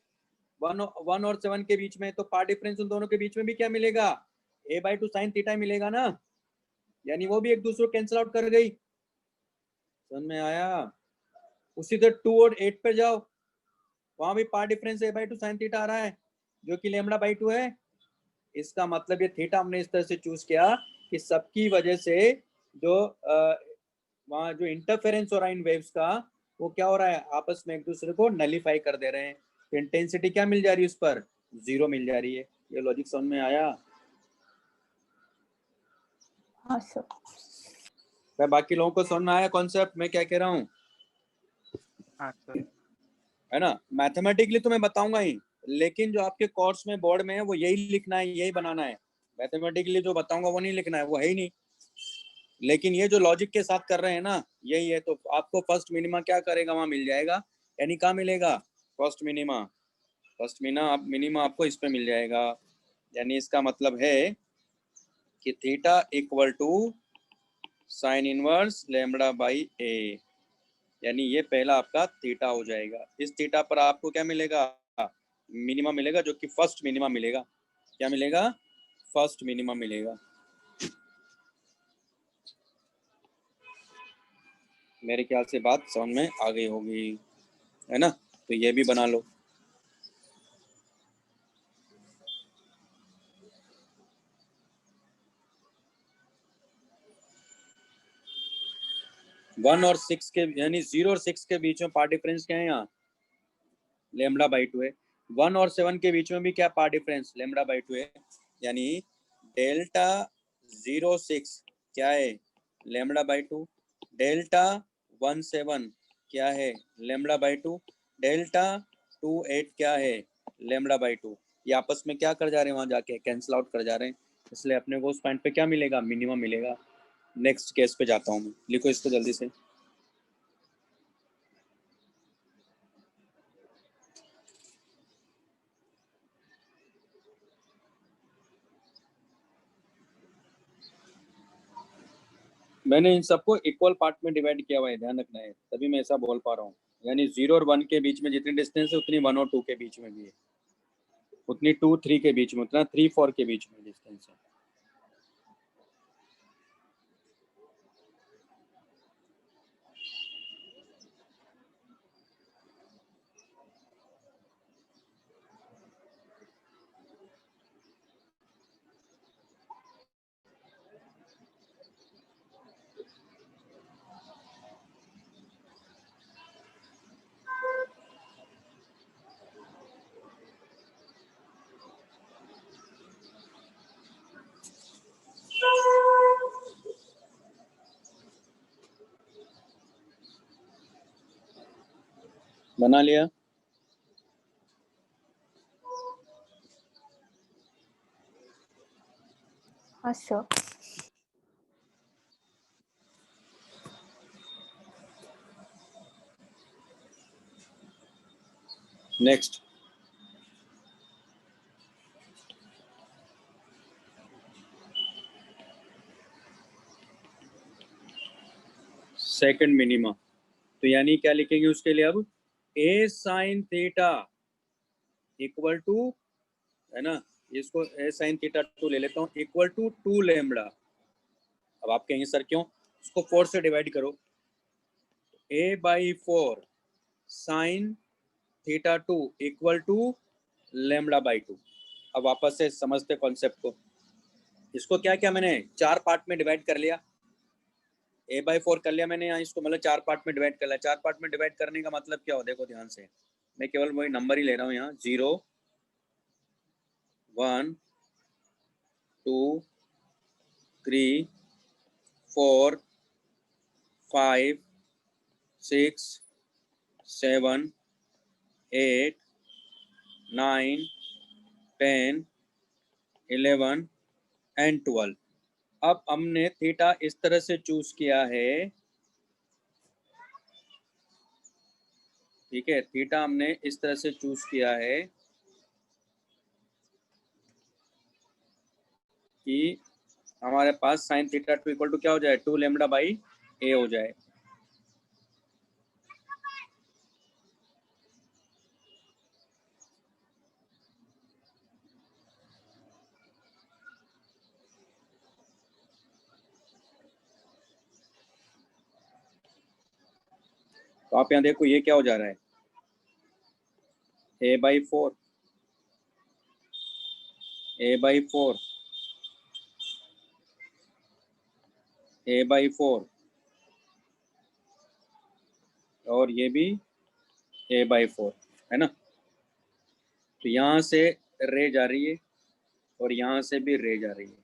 1 और 7 के बीच में, तो पाथ डिफरेंस उन दोनों के बीच में भी क्या मिलेगा? a/2 साइन थीटा मिलेगा ना, यानी वो भी एक दूसरे को कैंसिल आउट कर गई। समझ में आया? उसी तरह 2 और 8 पे जाओ, वहां भी path difference a/2 sine theta आ रहा है, जो कि λ/2 है। इसका मतलब ये थीटा हमने इस तरह से चूज किया कि सबकी वजह से जो वहां जो इंटरफेरेंस हो रहा है इन वेव्स का, वो क्या हो रहा है? आपस में एक दूसरे को नलीफाई कर दे रहे हैं। तो इंटेंसिटी क्या मिल जा रही है उस पर? 0 मिल जा रही है। ये लॉजिक समझ में आया? हाँ सर। क्या बाकी लोगों को समझ में आया कॉन्सेप्ट मैं क्या कह रहा हूँ? हाँ सर। है ना? मैथमेटिकली तो मैं बताऊंगा ही, लेकिन जो आपके कोर्स में बोर्ड में है वो यही लिखना है, यही बनाना है मैथमेटिकली जो बताऊंगा वो नहीं लिखना है, वो है ही नहीं। लेकिन ये जो लॉजिक के साथ कर रहे हैं ना, यही है। तो आपको फर्स्ट मिनिमा क्या करेगा, वहां मिल जाएगा। यानी कहाँ मिलेगा, फर्स्ट मिनिमा। फर्स्ट मिनिमा आपको इस पे मिल जाएगा। यानी इसका मतलब है कि theta equal to sine inverse lambda by A. यानी ये पहला आपका थीटा हो जाएगा। इस थीटा पर आपको क्या मिलेगा, मिनिमा मिलेगा, जो कि फर्स्ट मिनिमा मिलेगा। क्या मिलेगा, फर्स्ट मिनिमा मिलेगा। मेरे ख्याल से बात समझ में आ गई होगी, है ना। तो ये भी बना लो। वन और सिक्स के यानी 0 और 6 के बीच में पार्ट डिफरेंस क्या है, यहाँ लेमडा बाई 2 है। 1 और 7 के बीच में भी क्या पार्ट डिफरेंस, लेमडा बाई 2 है। यानी डेल्टा 0 6 क्या है, लेमडा बाई 2। डेल्टा 1 7 क्या है, लेमडा बाई 2। डेल्टा 2 8 क्या है, लेमडा बाई 2। ये आपस में क्या कर जा रहे हैं, वहां जाके कैंसिल आउट कर जा रहे हैं। इसलिए अपने को उस पॉइंट पे क्या मिलेगा, मिनिमम मिलेगा। नेक्स्ट केस पे जाता हूँ मैं, लिखो इसको जल्दी से। मैंने इन सबको इक्वल पार्ट में डिवाइड किया हुआ है, ध्यान रखना है, तभी मैं ऐसा बोल पा रहा हूँ। यानी 0 और 1 के बीच में जितनी डिस्टेंस है उतनी 1 और 2 के बीच में भी है, उतनी 2 3 के बीच में, उतना 3 4 के बीच में डिस्टेंस है। बना लिया। हाँ सर। Next, second minima. तो यानी क्या लिखेंगे उसके लिए, अब ए साइन थीटा इक्वल टू, है ना, इसको ए साइन थीटा 2 ले लेता हूँ, इक्वल टू 2 लेमडा। अब आप कहेंगे सर क्यों, उसको 4 से डिवाइड करो। A by 4 sine theta 2 equal to lambda by 2। अब वापस से समझते कॉन्सेप्ट को। इसको क्या क्या मैंने 4 पार्ट में डिवाइड कर लिया, ए बाई 4 कर लिया मैंने यहाँ, इसको मतलब 4 पार्ट में डिवाइड कर लिया। 4 पार्ट में डिवाइड करने का मतलब क्या हो, देखो ध्यान से, मैं केवल वही नंबर ही ले रहा हूँ यहाँ, 0 1 2 3 4 5 6 7 8 9 10 11 एंड 12। अब हमने थीटा इस तरह से चूज किया है, ठीक है, थीटा हमने इस तरह से चूज किया है कि हमारे पास साइन थीटा 2 इक्वल टू क्या हो जाए, 2 लेमडा बाई ए हो जाए। तो आप यहाँ देखो ये क्या हो जा रहा है, A by 4, A by 4, A by 4, और ये भी ए बाई 4, है ना। तो यहाँ से रे जा रही है और यहाँ से भी रे जा रही है,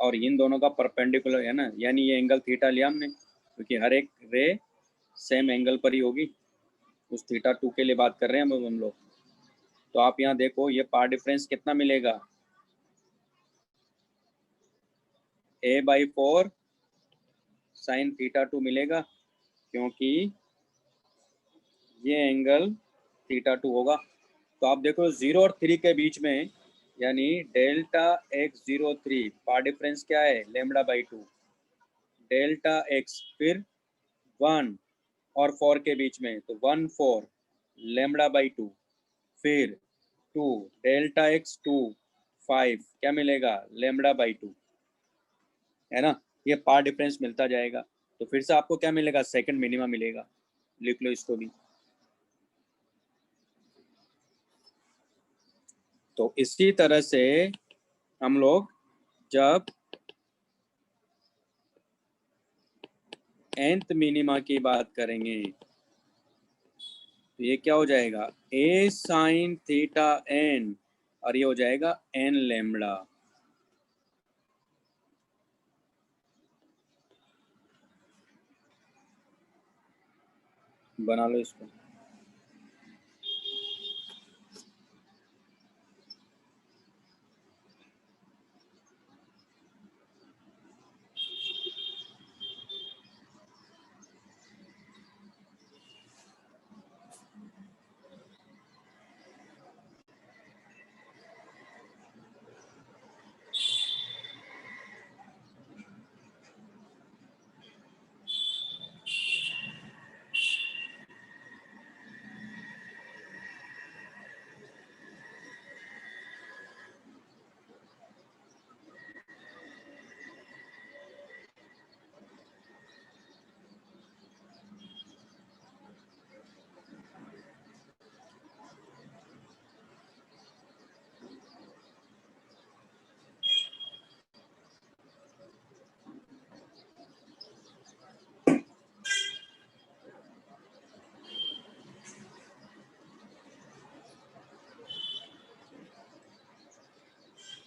और इन दोनों का परपेंडिकुलर है ना, यानी ये एंगल थीटा लिया हमने, क्योंकि हर एक रे सेम एंगल पर ही होगी। उस थीटा 2 के लिए बात कर रहे हैं हम लोग। तो आप यहाँ देखो ये पार्ट डिफरेंस कितना मिलेगा, a/4 sin θ2 मिलेगा, क्योंकि ये एंगल θ2 होगा। तो आप देखो 0 और 3 के बीच में, यानी डेल्टा x 0 3 पार डिफरेंस क्या है, λ/2। डेल्टा x फिर 1 और 4 के बीच में, तो 1 4 λ/2, फिर 2 डेल्टा x 2 5 क्या मिलेगा, λ/2, है ना। ये पार डिफरेंस मिलता जाएगा, तो फिर से आपको क्या मिलेगा, सेकंड मिनिमा मिलेगा। लिख लो इसको भी। तो इसी तरह से हम लोग जब nth मिनिमा की बात करेंगे, तो ये क्या हो जाएगा, a sin थीटा n, और ये हो जाएगा n लैम्बडा। बना लो इसको।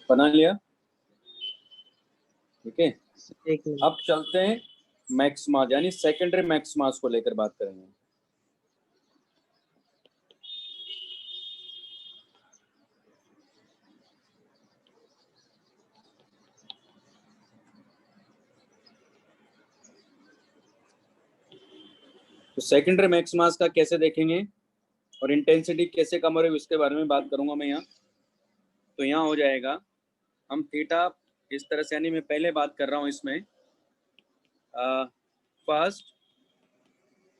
बना लिया, ठीक है। एक मिनट। अब चलते हैं मैक्सिमा, यानी सेकेंडरी मैक्सिमास को लेकर बात करेंगे। तो सेकेंडरी मैक्सिमास का कैसे देखेंगे और इंटेंसिटी कैसे कम हो रही है उसके बारे में बात करूंगा मैं यहाँ। तो यहाँ हो जाएगा, हम थीटा इस तरह से, यानी मैं पहले बात कर रहा हूँ इसमें फर्स्ट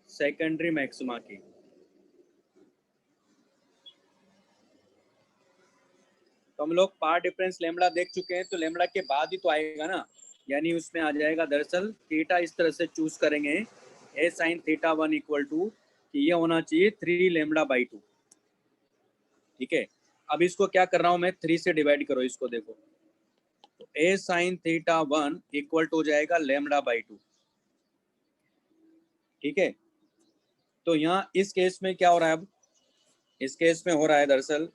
सेकेंडरी मैक्सिमा की। तो हम लोग पार डिफरेंस लेमड़ा देख चुके हैं, तो लेमड़ा के बाद ही तो आएगा ना, यानी उसमें आ जाएगा दरअसल थीटा इस तरह से चूज करेंगे, a sin θ1 इक्वल टू कि ये होना चाहिए 3 λ/2, ठीक है। अब इसको क्या कर रहा हूं मैं, 3 से डिवाइड करो इसको, देखो तो a sin θ1 इक्वल टू हो जाएगा λ/2, ठीक है। तो यहाँ इस केस में क्या हो रहा है, अब इस केस में हो रहा है दरअसल,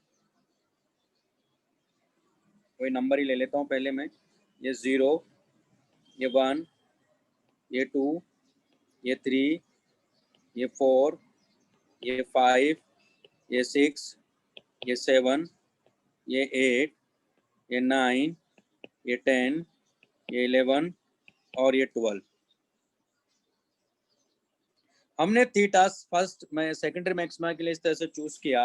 कोई नंबर ही ले लेता हूँ पहले मैं, ये 0, ये 1, ये 2, ये 3, ये 4, ये 5, ये 6, ये 7, ये 8, ये 9, ये 10, ये 11 और ये 12। हमने थीटा फर्स्ट में सेकेंडरी मैक्सिमा के लिए इस तरह से चूज किया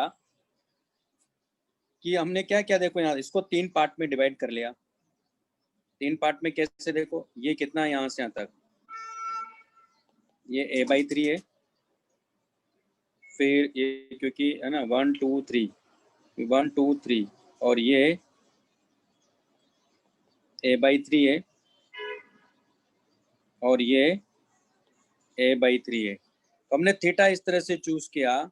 कि हमने क्या क्या, देखो यहाँ इसको 3 पार्ट में डिवाइड कर लिया। 3 पार्ट में कैसे, देखो ये कितना है, यहाँ से यहाँ तक ये a/3 है, फिर ये क्योंकि है ना 1 2 3 1 2 3, और ये a/3 है, और ये a/3 है। तो हमने थीटा इस तरह से चूज किया,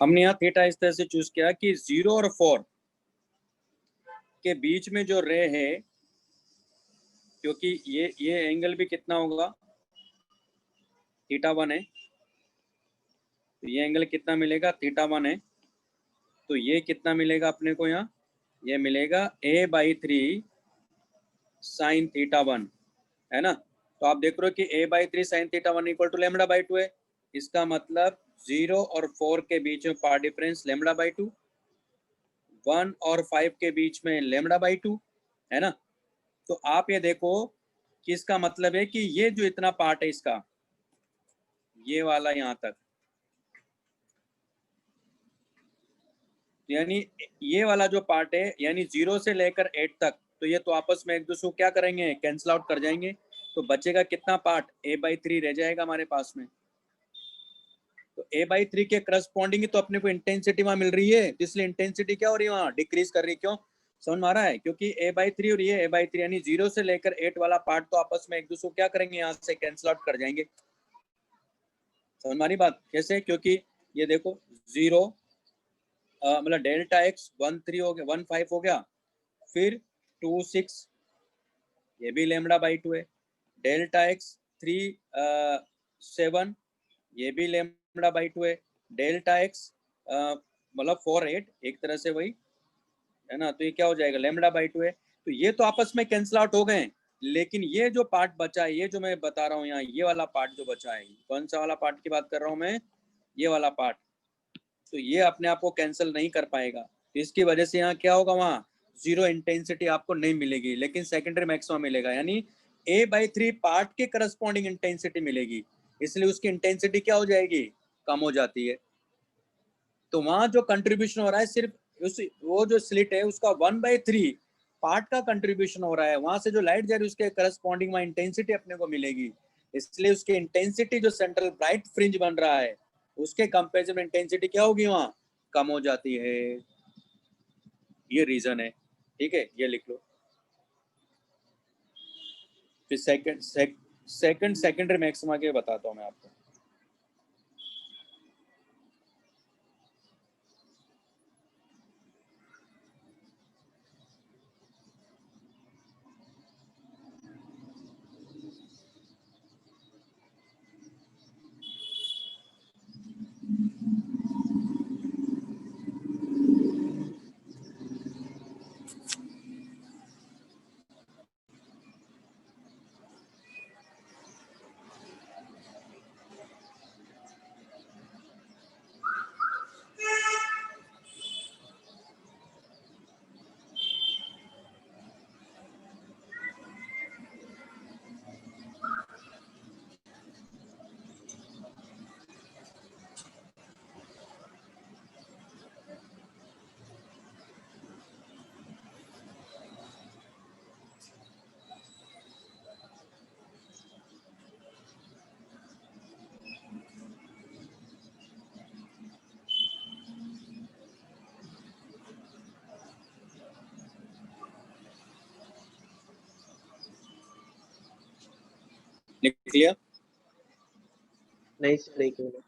हमने यहाँ थीटा इस तरह से चूज किया कि 0 और 4 के बीच में जो रे है, क्योंकि ये एंगल भी कितना होगा, θ1 है, तो ये एंगल कितना मिलेगा, θ1 है, तो ये कितना मिलेगा अपने को यहाँ, ये मिलेगा a/3 sin θ1, है ना। तो आप देख रहे हो कि a/3 sin θ1 इक्वल टू λ/2 है। इसका मतलब 0 और 4 के बीच में पार्ट डिफरेंस λ/2, 1 और 5 के बीच में λ/2, है ना। तो आप ये देखो कि इसका मतलब है कि ये जो इतना पार्ट है इसका, ये वाला यहाँ तक, यानी ये वाला जो पार्ट है, यानी 0 से लेकर 8 तक, तो ये तो आपस में एक दूसरे को क्या करेंगे, कैंसिल आउट कर जाएंगे। तो बचेगा कितना पार्ट, a/3 रह जाएगा हमारे पास में। तो a/3 के करस्पॉन्डिंग तो अपने को इंटेंसिटी वहां मिल रही है, इसलिए इंटेंसिटी क्या हो रही है वहां, डिक्रीज कर रही है। क्यों, समझ में आ रहा है, क्योंकि a/3 और ये a/3 यानी 0 से लेकर 8 वाला पार्ट तो आपस में एक दूसरे को क्या करेंगे, यहाँ से कैंसिल आउट कर जाएंगे। समझ में आ रही बात कैसे, क्योंकि ये देखो 0 मतलब डेल्टा x 1 3 हो गया, 1 5 हो गया, फिर 2 6, ये भी λ/2 है, डेल्टा x 3 7, ये भी λ/2 है, डेल्टा x मतलब 4 8, एक तरह से वही है ना, तो ये क्या हो जाएगा, λ/2 है। तो ये तो आपस में कैंसिल आउट हो गए, लेकिन ये जो पार्ट बचा है, ये जो मैं बता रहा हूँ यहाँ, ये वाला पार्ट जो बचा है, कौन सा वाला पार्ट की बात कर रहा हूँ मैं, ये वाला पार्ट, तो ये अपने आप को कैंसिल नहीं कर पाएगा। तो इसकी वजह से यहाँ क्या होगा, वहाँ 0 इंटेंसिटी आपको नहीं मिलेगी, लेकिन सेकेंडरी मैक्सिमम मिलेगा, यानी a/3 पार्ट के करस्पॉन्डिंग इंटेंसिटी मिलेगी, इसलिए उसकी इंटेंसिटी क्या हो जाएगी, कम हो जाती है। तो वहाँ जो कंट्रीब्यूशन हो रहा है सिर्फ उस, वो जो स्लिट है उसका 1/3 पार्ट का कंट्रीब्यूशन हो रहा है, वहां से जो लाइट जा रही है उसके करस्पॉन्डिंग वहाँ इंटेंसिटी अपने को मिलेगी, इसलिए उसकी इंटेंसिटी जो सेंट्रल ब्राइट फ्रिंज बन रहा है उसके कंपेरिजन इंटेंसिटी क्या होगी, वहाँ कम हो जाती है। ये रीजन है, ठीक है, ये लिख लो। फिर सेकेंडरी मैक्सिमा के बताता हूँ मैं आपको। लिख लिया, नहीं सर, एक मिनट।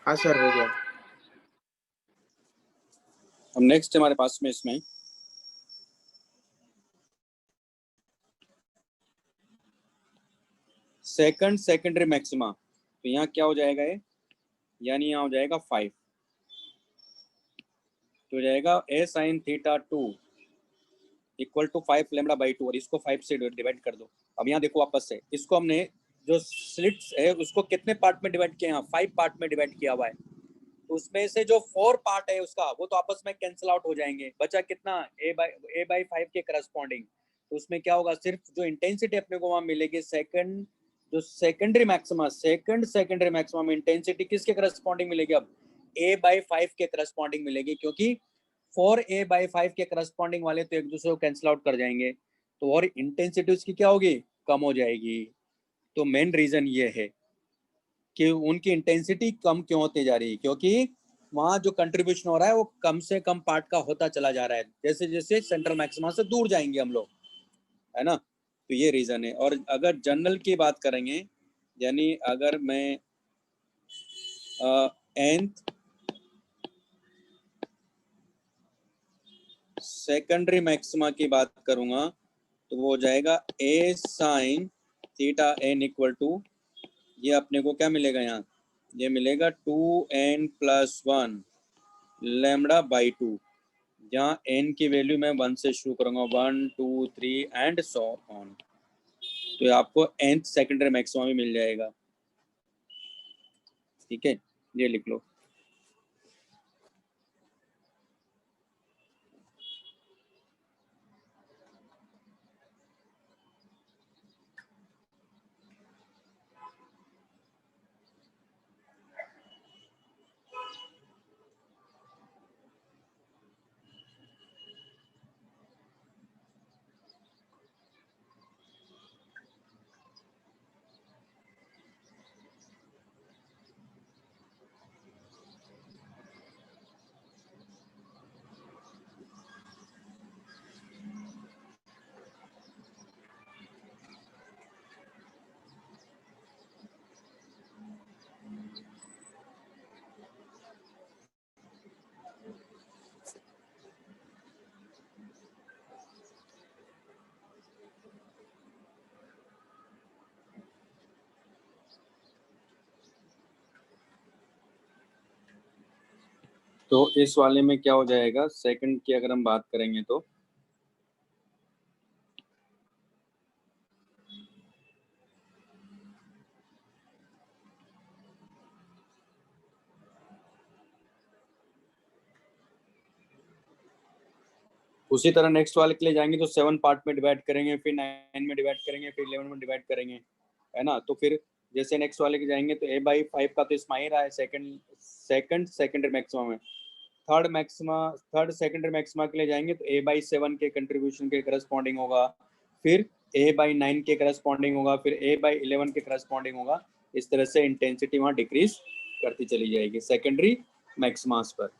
हाँ सर, हो गया। अब नेक्स्ट हमारे पास में इसमें सेकेंडरी मैक्सिमा, तो यहाँ क्या हो जाएगा ये, यानी यहाँ हो जाएगा 5, तो हो जाएगा a sin theta 2 equal to 5 lambda by 2, और इसको 5 से डिवाइड कर दो। अब यहाँ देखो वापस से, इसको हमने जो स्लिट्स है उसको कितने पार्ट में डिवाइड किया, 5 पार्ट में डिवाइड किया हुआ है। तो उसमें से जो 4 पार्ट है उसका वो तो आपस में कैंसिल आउट हो जाएंगे, बचा कितना a बाई 5 के करस्पॉन्डिंग। तो उसमें क्या होगा, सिर्फ जो इंटेंसिटी अपने को वहां मिलेगी सेकंड, जो सेकेंडरी मैक्सिमम इंटेंसिटी किसके करस्पॉन्डिंग मिलेगी, अब a बाई 5 के करस्पॉन्डिंग मिलेगी, क्योंकि 4a बाई 5 के करस्पॉन्डिंग वाले तो एक दूसरे को कैंसिल आउट कर जाएंगे, तो और इंटेंसिटी उसकी क्या होगी, कम हो जाएगी। तो मेन रीजन ये है कि उनकी इंटेंसिटी कम क्यों होती जा रही है, क्योंकि वहाँ जो कंट्रीब्यूशन हो रहा है वो कम से कम पार्ट का होता चला जा रहा है, जैसे जैसे सेंट्रल मैक्सिमा से दूर जाएंगे हम लोग, है ना। तो ये रीजन है। और अगर जनरल की बात करेंगे, यानी अगर मैं nth सेकेंडरी मैक्सिमा की बात करूंगा तो वो हो जाएगा a sine theta n equal to, ये अपने को क्या मिलेगा यहाँ, ये मिलेगा 2n + 1 लैम्बडा बाई 2, जहाँ n की वैल्यू मैं 1 से शुरू करूंगा, 1 2 3 एंड सो ऑन। तो ये आपको nth सेकेंडरी मैक्सिमा भी मिल जाएगा। ठीक है, ये लिख लो। तो इस वाले में क्या हो जाएगा, सेकंड की अगर हम बात करेंगे तो उसी तरह नेक्स्ट वाले के लिए जाएंगे तो 7 पार्ट में डिवाइड करेंगे, फिर 9 में डिवाइड करेंगे, फिर 11 में डिवाइड करेंगे, है ना। तो फिर जैसे नेक्स्ट वाले के जाएंगे तो a बाई 5 का तो इसमें ही रहा है, सेकेंडरी मैक्सिमा में। थर्ड सेकेंडरी मैक्सिमा के लिए जाएंगे तो a बाई 7 के कंट्रीब्यूशन के करस्पॉन्डिंग होगा, फिर a बाई 9 के करस्पॉन्डिंग होगा, फिर a बाई 11 के करस्पॉन्डिंग होगा। इस तरह से इंटेंसिटी वहाँ डिक्रीज करती चली जाएगी सेकेंडरी मैक्सिमास पर।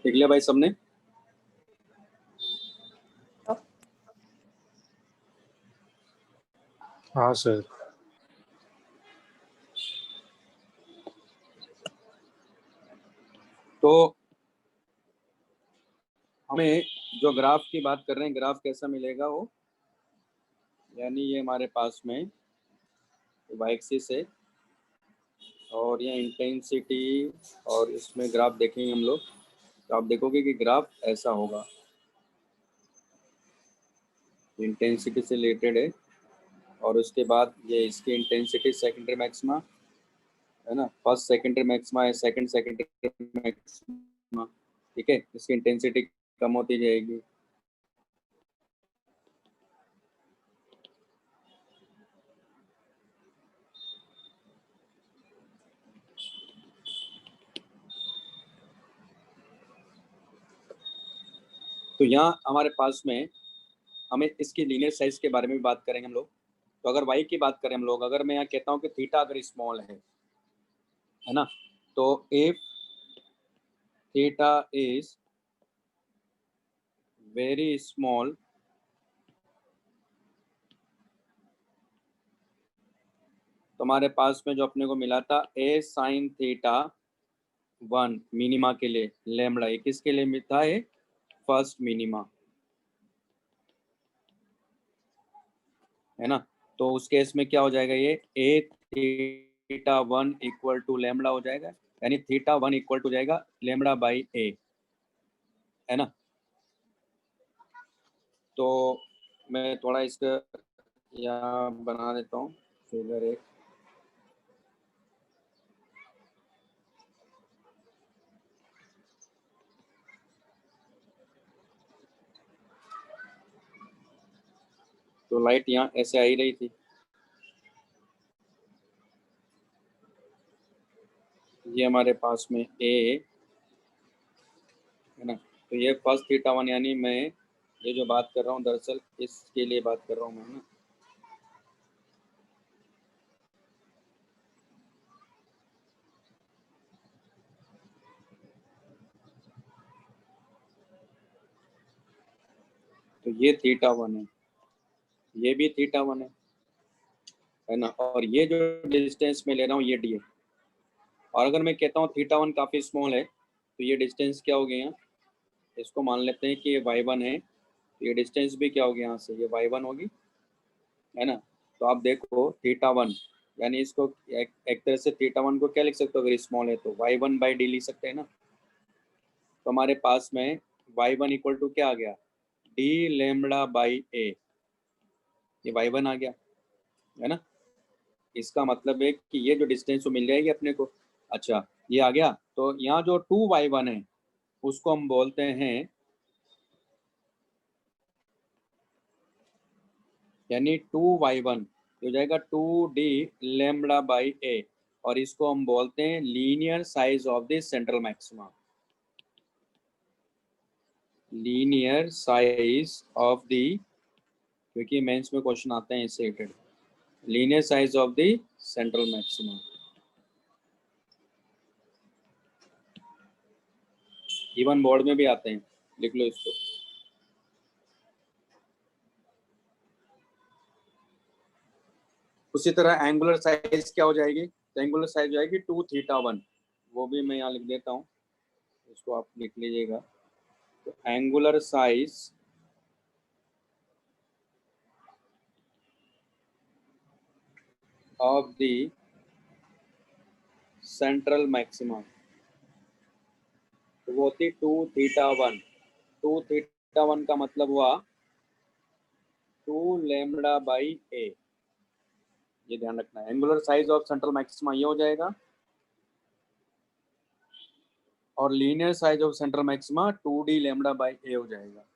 देख लिया भाई सबने? हाँ सर। तो हमें जो ग्राफ की बात कर रहे हैं, ग्राफ कैसा मिलेगा वो, यानी ये हमारे पास में वाई एक्सिस है और ये इंटेंसिटी, और इसमें ग्राफ देखेंगे हम लोग तो आप देखोगे कि ग्राफ ऐसा होगा, इंटेंसिटी से रिलेटेड है, और उसके बाद ये इसकी इंटेंसिटी सेकेंडरी मैक्सिमा, है ना, फर्स्ट सेकेंडरी मैक्सिमा है, सेकंड सेकेंडरी मैक्सिमा। ठीक है, इसकी इंटेंसिटी कम होती जाएगी। तो यहाँ हमारे पास में हमें इसकी लीनियर साइज के बारे में भी बात करेंगे हम लोग। तो अगर वाई की बात करें हम लोग, अगर मैं यहाँ कहता हूँ कि थीटा अगर स्मॉल है ना, तो if theta is very small तो हमारे पास में जो अपने को मिला था ए साइन थीटा 1 मिनिमा के लिए लैम्बडा, ये किसके लिए मिलता है? फर्स्ट मिनिमा, है ना। तो उस केस में क्या हो जाएगा, ये ए थीटा 1 इक्वल टू लैम्बडा हो जाएगा, यानी थीटा 1 इक्वल टू हो जाएगा लैम्बडा बाई ए, है ना। तो मैं थोड़ा इसका यहाँ बना देता हूँ फिगर एक। तो लाइट यहाँ ऐसे आ ही रही थी, ये हमारे पास में ए है ना। तो ये फर्स्ट थीटा 1, यानी मैं ये जो बात कर रहा हूँ दरअसल इसके लिए बात कर रहा हूँ मैं, है ना। तो ये थीटा 1 है, ये भी थीटा 1 है ना, और ये जो डिस्टेंस मैं ले रहा हूँ ये डी है। और अगर मैं कहता हूँ थीटा 1 काफ़ी स्मॉल है तो ये डिस्टेंस क्या हो गया यहाँ, इसको मान लेते हैं कि ये y1 है, तो ये डिस्टेंस भी क्या होगी यहाँ से, ये y1 होगी, है ना। तो आप देखो थीटा 1, यानी इसको एक तरह से थीटा 1 को क्या लिख सकते हो, अगर स्मॉल है तो y1 बाई डी लिख सकते हैं ना। तो हमारे पास में y1 इक्वल टू क्या आ गया, डी लेमड़ा बाई ए, ये y1 आ गया, है ना। इसका मतलब है कि ये जो डिस्टेंस वो मिल जाएगी अपने को। अच्छा ये आ गया, तो यहाँ जो 2y1 है उसको हम बोलते हैं, यानी 2y1 हो जाएगा 2d लेमड़ा बाई ए, और इसको हम बोलते हैं linear size of the central maxima, linear size of the, क्योंकि मेंस में क्वेश्चन आते हैं इससे related, linear size of the central maxima. Even board में भी आते हैं, लिख लो इसको। उसी तरह एंगुलर साइज क्या हो जाएगी, तो एंगुलर साइज हो जाएगी 2 थीटा 1, वो भी मैं यहाँ लिख देता हूँ, इसको आप लिख लीजिएगा। तो angular size of the central maxima तो वो होती 2 थीटा 1। 2 थीटा 1 का मतलब हुआ 2 लेमड़ा बाई ए, ये ध्यान रखना है। Angular size of central maxima ये हो जाएगा, और linear size of central maxima 2d lambda by A हो जाएगा।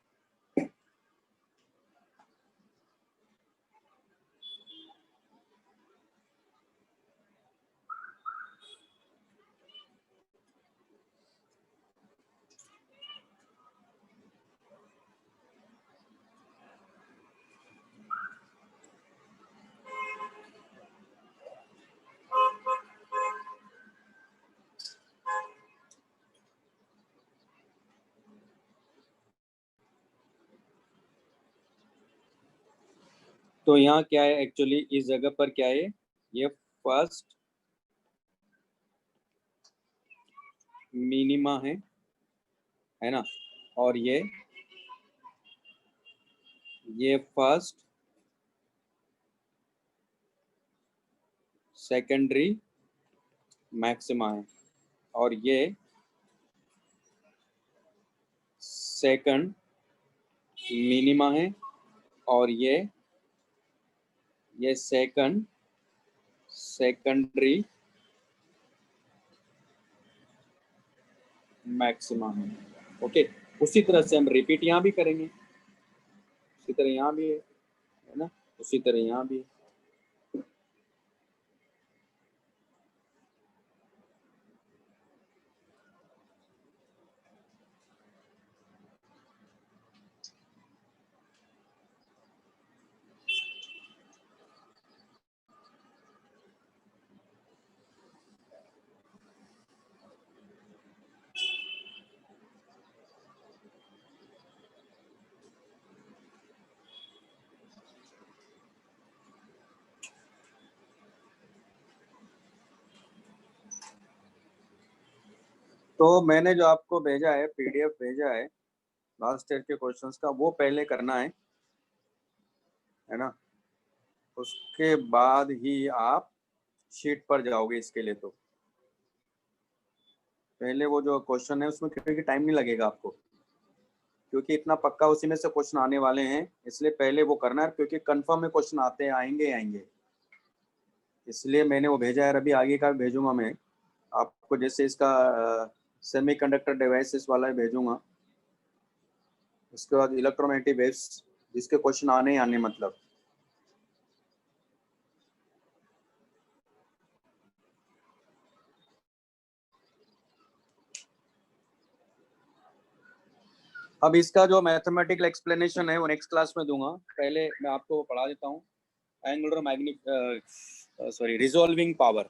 तो यहाँ क्या है एक्चुअली, इस जगह पर क्या है, ये फर्स्ट मिनिमा है ना, और ये फर्स्ट सेकेंडरी मैक्सिमा है, और ये सेकंड मिनिमा है, और ये सेकंड सेकेंडरी मैक्सिमा है। ओके, उसी तरह से हम रिपीट यहाँ भी करेंगे, उसी तरह यहाँ भी है ना, उसी तरह यहाँ भी है। तो मैंने जो आपको भेजा है, पीडीएफ भेजा है लास्ट ईयर के क्वेश्चंस का, वो पहले करना है ना। उसके बाद ही आप शीट पर जाओगे इसके लिए। तो पहले वो जो क्वेश्चन है उसमें क्योंकि टाइम नहीं लगेगा आपको, क्योंकि इतना पक्का उसी में से क्वेश्चन आने वाले हैं, इसलिए पहले वो करना है, क्योंकि कंफर्म में क्वेश्चन आते हैं, आएंगे आएंगे। इसलिए मैंने वो भेजा है। अभी आगे का भेजूंगा मैं आपको, जैसे इसका सेमीकंडक्टर डिवाइसेस वाला भेजूंगा। उसके बाद इलेक्ट्रोमैग्नेटिक वेव्स, जिसके क्वेश्चन आने ही आने, मतलब अब इसका जो मैथमेटिकल एक्सप्लेनेशन है वो नेक्स्ट क्लास में दूंगा। पहले मैं आपको पढ़ा देता हूँ एंगुलर मैग्नेट रिजॉल्विंग पावर।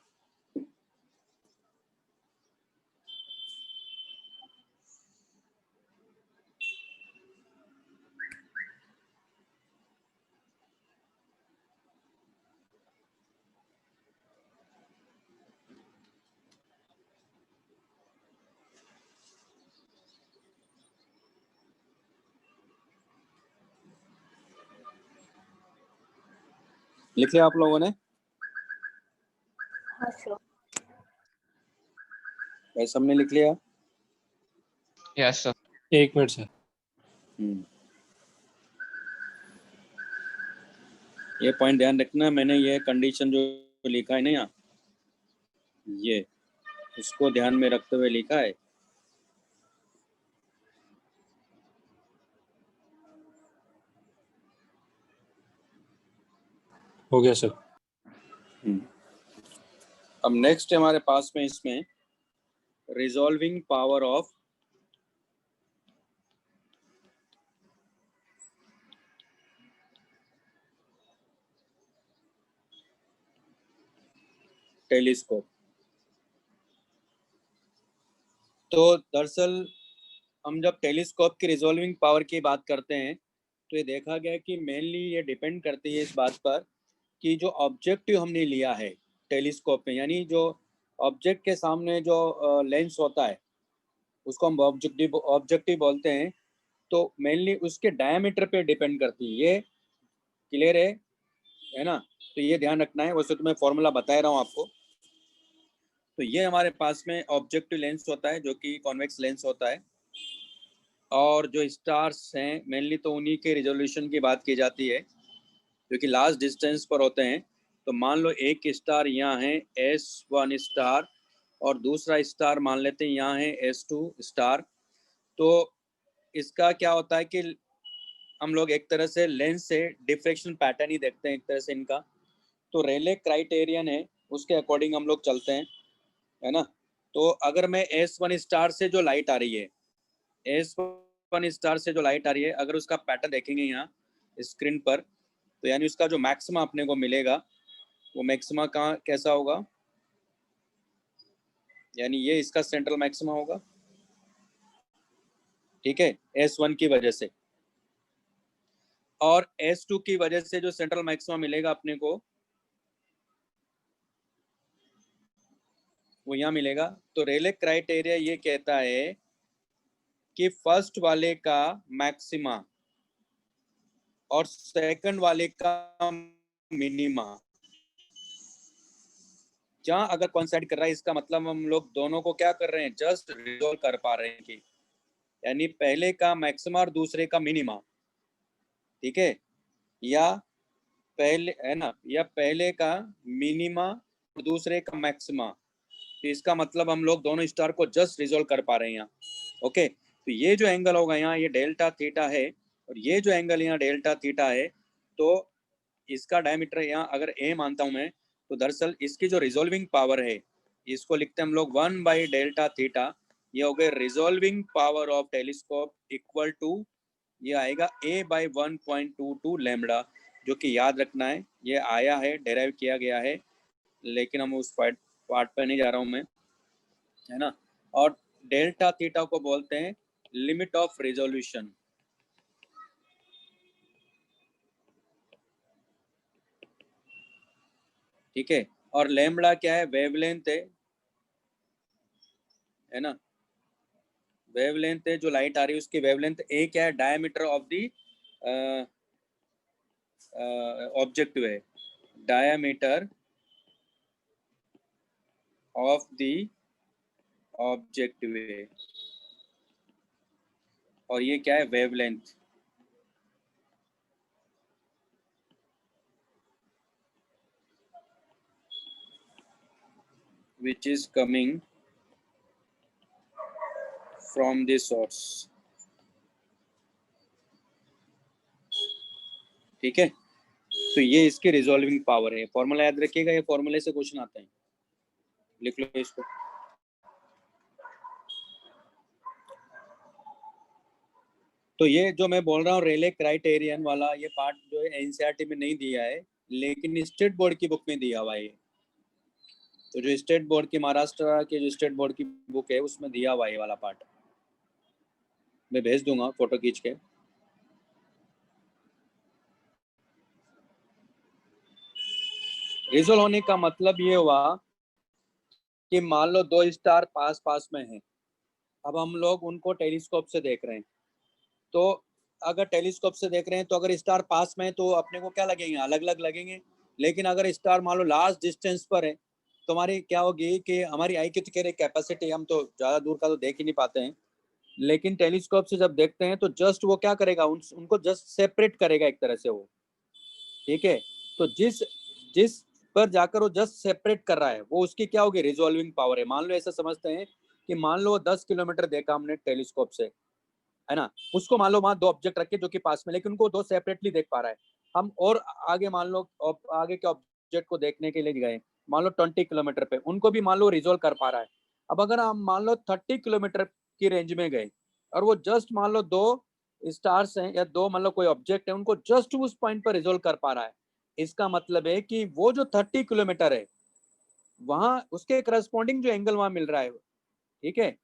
लिख लिया आप लोगों ने? हाँ सर। भाई सबने लिख लिया? Yes sir. 1 minute sir. ये पॉइंट ध्यान रखना, मैंने ये कंडीशन जो लिखा है ना यहाँ, ये उसको ध्यान में रखते हुए लिखा है। हो गया सर। अब नेक्स्ट हमारे पास में इसमें रिजॉल्विंग पावर ऑफ टेलीस्कोप। तो दरअसल हम जब टेलीस्कोप की रिजॉल्विंग पावर की बात करते हैं तो ये देखा गया कि मेनली ये डिपेंड करती है इस बात पर कि जो ऑब्जेक्टिव हमने लिया है टेलीस्कोप में, यानी जो ऑब्जेक्ट के सामने जो लेंस होता है उसको हम ऑब्जेक्टिव बोलते हैं। तो मेनली उसके डायमीटर पे डिपेंड करती है। ये क्लियर है ना? तो ये ध्यान रखना है। वैसे तो मैं फॉर्मूला बता रहा हूँ आपको। तो ये हमारे पास में ऑब्जेक्टिव लेंस होता है जो कि कॉन्वेक्स लेंस होता है, और जो स्टार्स हैं मेनली तो उन्हीं के रिजोल्यूशन की बात की जाती है जो कि लास्ट डिस्टेंस पर होते हैं। तो मान लो एक स्टार यहाँ है S1 स्टार, और दूसरा स्टार मान लेते हैं यहाँ है S2 स्टार। तो इसका क्या होता है कि हम लोग एक तरह से लेंस से डिफ्रेक्शन पैटर्न ही देखते हैं एक तरह से इनका। तो रेले क्राइटेरियन है, उसके अकॉर्डिंग हम लोग चलते हैं, है ना। तो अगर मैं S1 स्टार से जो लाइट आ रही है, S1 स्टार से जो लाइट आ रही है, अगर उसका पैटर्न देखेंगे यहाँ स्क्रीन पर, तो यानी उसका जो मैक्सिमा अपने को मिलेगा वो मैक्सिमा कहाँ कैसा होगा, यानी ये इसका सेंट्रल मैक्सिमा होगा, ठीक है, S1 की वजह से। और S2 की वजह से जो सेंट्रल मैक्सिमा मिलेगा अपने को वो यहाँ मिलेगा। तो रेले क्राइटेरिया ये कहता है कि फर्स्ट वाले का मैक्सिमा और सेकंड वाले का मिनिमा जहाँ अगर कोइंसाइड कर रहा है, इसका मतलब हम लोग दोनों को क्या कर रहे हैं, जस्ट रिजोल्व कर पा रहे हैं कि यानी पहले का मैक्सिमा और दूसरे का मिनिमा, ठीक है, या पहले है ना, या पहले का मिनिमा और दूसरे का मैक्सिमा। तो इसका मतलब हम लोग दोनों स्टार को जस्ट रिजोल्व कर पा रहे हैं यहाँ। ओके, तो ये जो एंगल होगा यहाँ, ये डेल्टा थीटा है, और ये जो एंगल यहाँ डेल्टा थीटा है, तो इसका डायमीटर यहाँ अगर ए मानता हूँ मैं, तो दरअसल इसकी जो रिजोल्विंग पावर है इसको लिखते हैं हम लोग 1/डेल्टा थीटा। ये हो गए resolving power of telescope equal to, ये आएगा A/1.22 लैम्बडा, जो कि याद रखना है, ये आया है, डेराइव किया गया है, लेकिन हम उस पार्ट पर नहीं जा रहा हूँ मैं, है ना। और डेल्टा थीटा को बोलते हैं लिमिट ऑफ रिजोल्यूशन, ठीक है। और लैम्बडा क्या है, वेवलेंथ है ना। वेवलेंथ है जो लाइट आ रही है उसकी वेवलेंथ ए क्या है, डायमीटर ऑफ द ऑब्जेक्ट है, डायमीटर ऑफ द ऑब्जेक्ट वे, और ये क्या है, wavelength. which is coming from the source। ठीक है, तो ये इसके रिजॉल्विंग पावर है। फॉर्मूला याद रखिएगा, ये फॉर्मूले से क्वेश्चन आते हैं, लिख लो इसको। तो ये जो मैं बोल रहा हूँ रेले क्राइटेरियन वाला, ये पार्ट जो है एनसीईआरटी में नहीं दिया है, लेकिन स्टेट बोर्ड की बुक में दिया हुआ है। तो जो स्टेट बोर्ड की, महाराष्ट्र के जो स्टेट बोर्ड की बुक है उसमें दिया हुआ है ये वाला पार्ट, मैं भेज दूंगा फोटो खींच के। रिजोल्व होने का मतलब ये हुआ कि मान लो दो स्टार पास पास में हैं, अब हम लोग उनको टेलीस्कोप से देख रहे हैं। तो अगर टेलीस्कोप से देख रहे हैं तो अगर स्टार पास में है तो अपने को क्या लगेंगे, अलग अलग लगेंगे। लेकिन अगर स्टार मान लो लास्ट डिस्टेंस पर है तो हमारी क्या होगी कि हमारी आई की तो कह रहे कैपेसिटी, हम तो ज़्यादा दूर का तो देख ही नहीं पाते हैं, लेकिन टेलीस्कोप से जब देखते हैं तो जस्ट वो क्या करेगा, उनको जस्ट सेपरेट करेगा एक तरह से वो। ठीक है, तो जिस जिस पर जाकर वो जस्ट सेपरेट कर रहा है वो उसकी क्या होगी, रिजॉल्विंग पावर है। मान लो ऐसा समझते हैं कि मान लो 10 किलोमीटर देखा हमने टेलीस्कोप से, है ना, उसको मान लो वहां दो ऑब्जेक्ट रखे जो कि पास में, लेकिन उनको दो सेपरेटली देख पा रहा है। हम और आगे मान लो आगे के ऑब्जेक्ट को देखने के लिए गए, मान लो 20 किलोमीटर पे, उनको भी मान लो रिजोल्व कर पा रहा है। अब अगर हम मान लो 30 किलोमीटर की रेंज में गए और वो जस्ट मान लो दो स्टार्स हैं या दो मान लो कोई ऑब्जेक्ट है, उनको जस्ट उस पॉइंट पर रिजोल्व कर पा रहा है, इसका मतलब है कि वो जो 30 किलोमीटर है वहां उसके करस्पॉन्डिंग जो एंगल वहां मिल रहा है, ठीक है,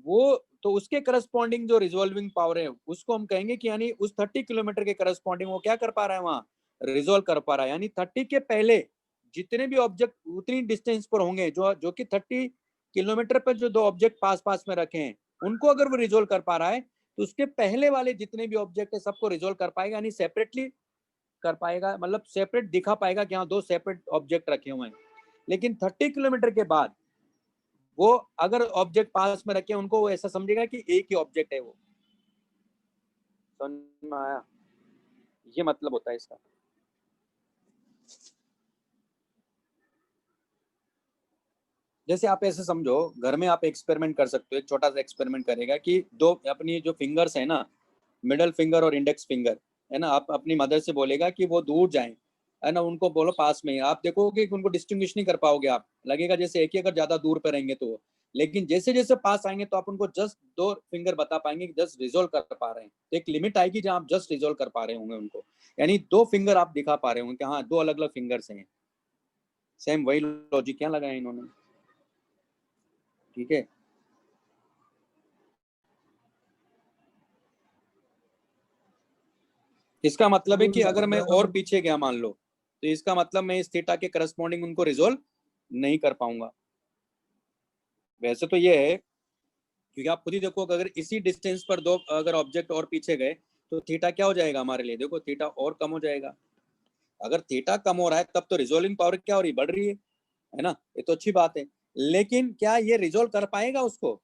वो तो उसके करस्पॉन्डिंग जो रिजॉल्विंग पावर है उसको हम कहेंगे कि यानी उस 30 किलोमीटर के करस्पॉन्डिंग वो क्या कर पा रहा है, वहां रिजोल्व कर पा रहा है। यानी 30 के पहले जितने भी ऑब्जेक्ट उतनी डिस्टेंस पर होंगे, जो जो कि 30 किलोमीटर पर जो दो ऑब्जेक्ट पास पास में रखे हैं उनको अगर वो रिजोल्व कर पा रहा है तो उसके पहले वाले जितने भी ऑब्जेक्ट है सबको रिजोल्व कर पाएगा, यानी सेपरेटली कर पाएगा, मतलब सेपरेट दिखा पाएगा कि हाँ दो सेपरेट ऑब्जेक्ट रखे हुए हैं। लेकिन 30 किलोमीटर के बाद वो अगर ऑब्जेक्ट पास में रखे उनको वो ऐसा समझेगा कि एक ही ऑब्जेक्ट है वो। समझ में आया, ये मतलब होता है इसका। जैसे आप ऐसे समझो, घर में आप एक्सपेरिमेंट कर सकते हो, एक छोटा सा एक्सपेरिमेंट करेगा कि दो अपनी जो फिंगर्स है ना, मिडल फिंगर और इंडेक्स फिंगर है ना, आप अपनी मदर से बोलेगा कि वो दूर जाएं, है ना, उनको बोलो पास में ही। आप देखोगे कि उनको डिस्टिंग्विश नहीं कर पाओगे, आप लगेगा जैसे एक ही अगर ज्यादा दूर पे रहेंगे तो। लेकिन जैसे जैसे पास आएंगे तो आप उनको जस्ट दो फिंगर बता पाएंगे कि जस्ट रिजोल्व कर पा रहे हैं। तो एक लिमिट आएगी जहां आप जस्ट रिजोल्व कर पा रहे होंगे उनको, यानी दो फिंगर आप दिखा पा रहे होंगे कि हाँ दो अलग अलग फिंगर्स हैं। सेम वही लॉजिक क्या लगाया इन्होंने, ठीक है। इसका मतलब है कि अगर मैं और पीछे गया मान लो, तो इसका मतलब मैं इस थीटा के करस्पॉन्डिंग उनको रिजोल्व नहीं कर पाऊंगा। वैसे तो ये है, क्योंकि आप खुद ही देखो अगर इसी डिस्टेंस पर दो अगर ऑब्जेक्ट और पीछे गए तो थीटा क्या हो जाएगा हमारे लिए, देखो थीटा और कम हो जाएगा। अगर थीटा कम हो रहा है तब तो रिजोल्विंग पावर क्या हो रही, बढ़ रही है ना, ये तो अच्छी बात है। लेकिन क्या ये रिजोल्व कर पाएगा उसको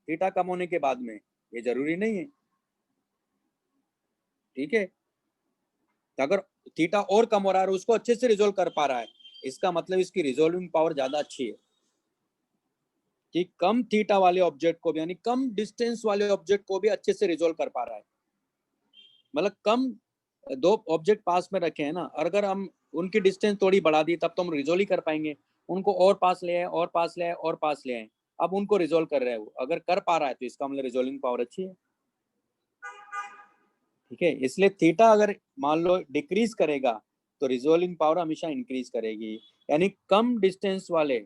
थीटा कम होने के बाद में, ये जरूरी नहीं है, ठीक है। तो अगर थीटा और कम हो रहा है और उसको अच्छे से रिजोल्व कर पा रहा है, इसका मतलब इसकी रिजोल्विंग पावर ज्यादा अच्छी है, कि कम थीटा वाले ऑब्जेक्ट को भी, यानी कम डिस्टेंस वाले ऑब्जेक्ट को भी अच्छे से रिजोल्व कर पा रहा है। मतलब कम दो ऑब्जेक्ट पास में रखे हैं ना, और अगर हम उनकी डिस्टेंस थोड़ी बढ़ा दी तब तो हम रिजोल्व ही कर पाएंगे। उनको और पास ले आए और पास ले आए और पास ले आए, अब उनको रिजोल्व कर रहे हैं वो, अगर कर पा रहा है तो इसका मतलब रिजोल्विंग पावर अच्छी है, ठीक है। इसलिए थीटा अगर मान लो डिक्रीज करेगा तो रिजोल्विंग पावर हमेशा इंक्रीज करेगी, यानी कम डिस्टेंस वाले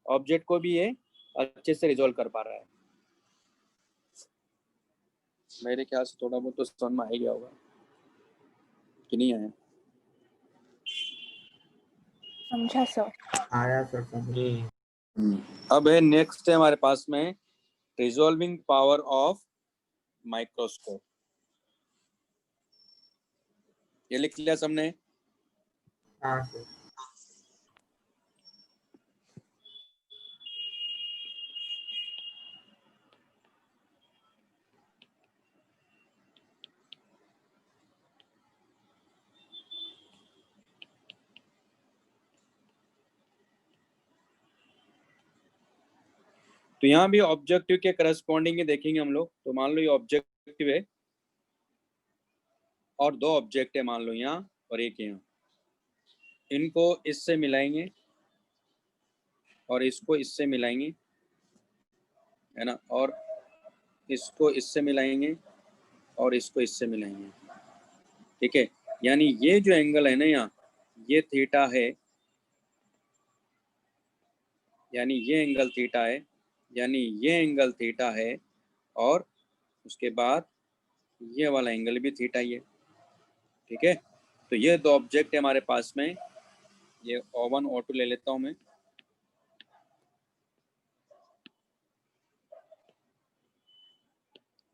ऑब्जेक्ट को भी ये अच्छे से रिजोल्व कर पा रहा है। मेरे ख्याल से थोड़ा बहुत तो समझ में आ ही गया होगा कि नहीं आया। समझा सर। आया सर समझ। अब है नेक्स्ट है हमारे पास में रिजॉल्विंग पावर ऑफ माइक्रोस्कोप। ये लिख लिया सबने? हाँ सर। तो यहाँ भी ऑब्जेक्टिव के करस्पॉन्डिंग ही देखेंगे हम लोग। तो मान लो ये ऑब्जेक्टिव है और दो ऑब्जेक्ट है, मान लो यहाँ और एक यहाँ। इनको इससे मिलाएंगे और इसको इससे मिलाएंगे, है ना, और इसको इससे मिलाएंगे और इसको इससे मिलाएंगे। ठीक है, यानी ये जो एंगल है ना यहाँ, ये थीटा है, यानी ये एंगल थीटा है, यानी ये एंगल थीटा है, और उसके बाद ये वाला एंगल भी थीटा ही है। ठीक है, तो ये दो ऑब्जेक्ट है हमारे पास में। ये O1 O2 ले लेता हूं मैं।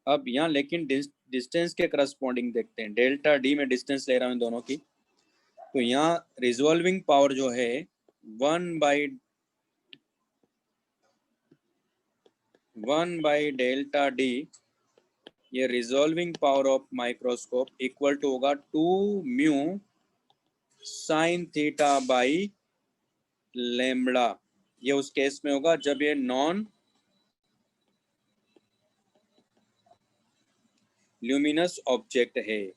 अब यहाँ लेकिन डिस्टेंस के करस्पॉन्डिंग देखते हैं। डेल्टा डी में डिस्टेंस ले रहा हूँ दोनों की। तो यहाँ रिजॉल्विंग पावर जो है 1 बाई डेल्टा डी, ये resolving power of microscope equal to होगा 2 mu sine theta by lambda. ये उस केस में होगा जब ये नॉन ल्यूमिनस ऑब्जेक्ट है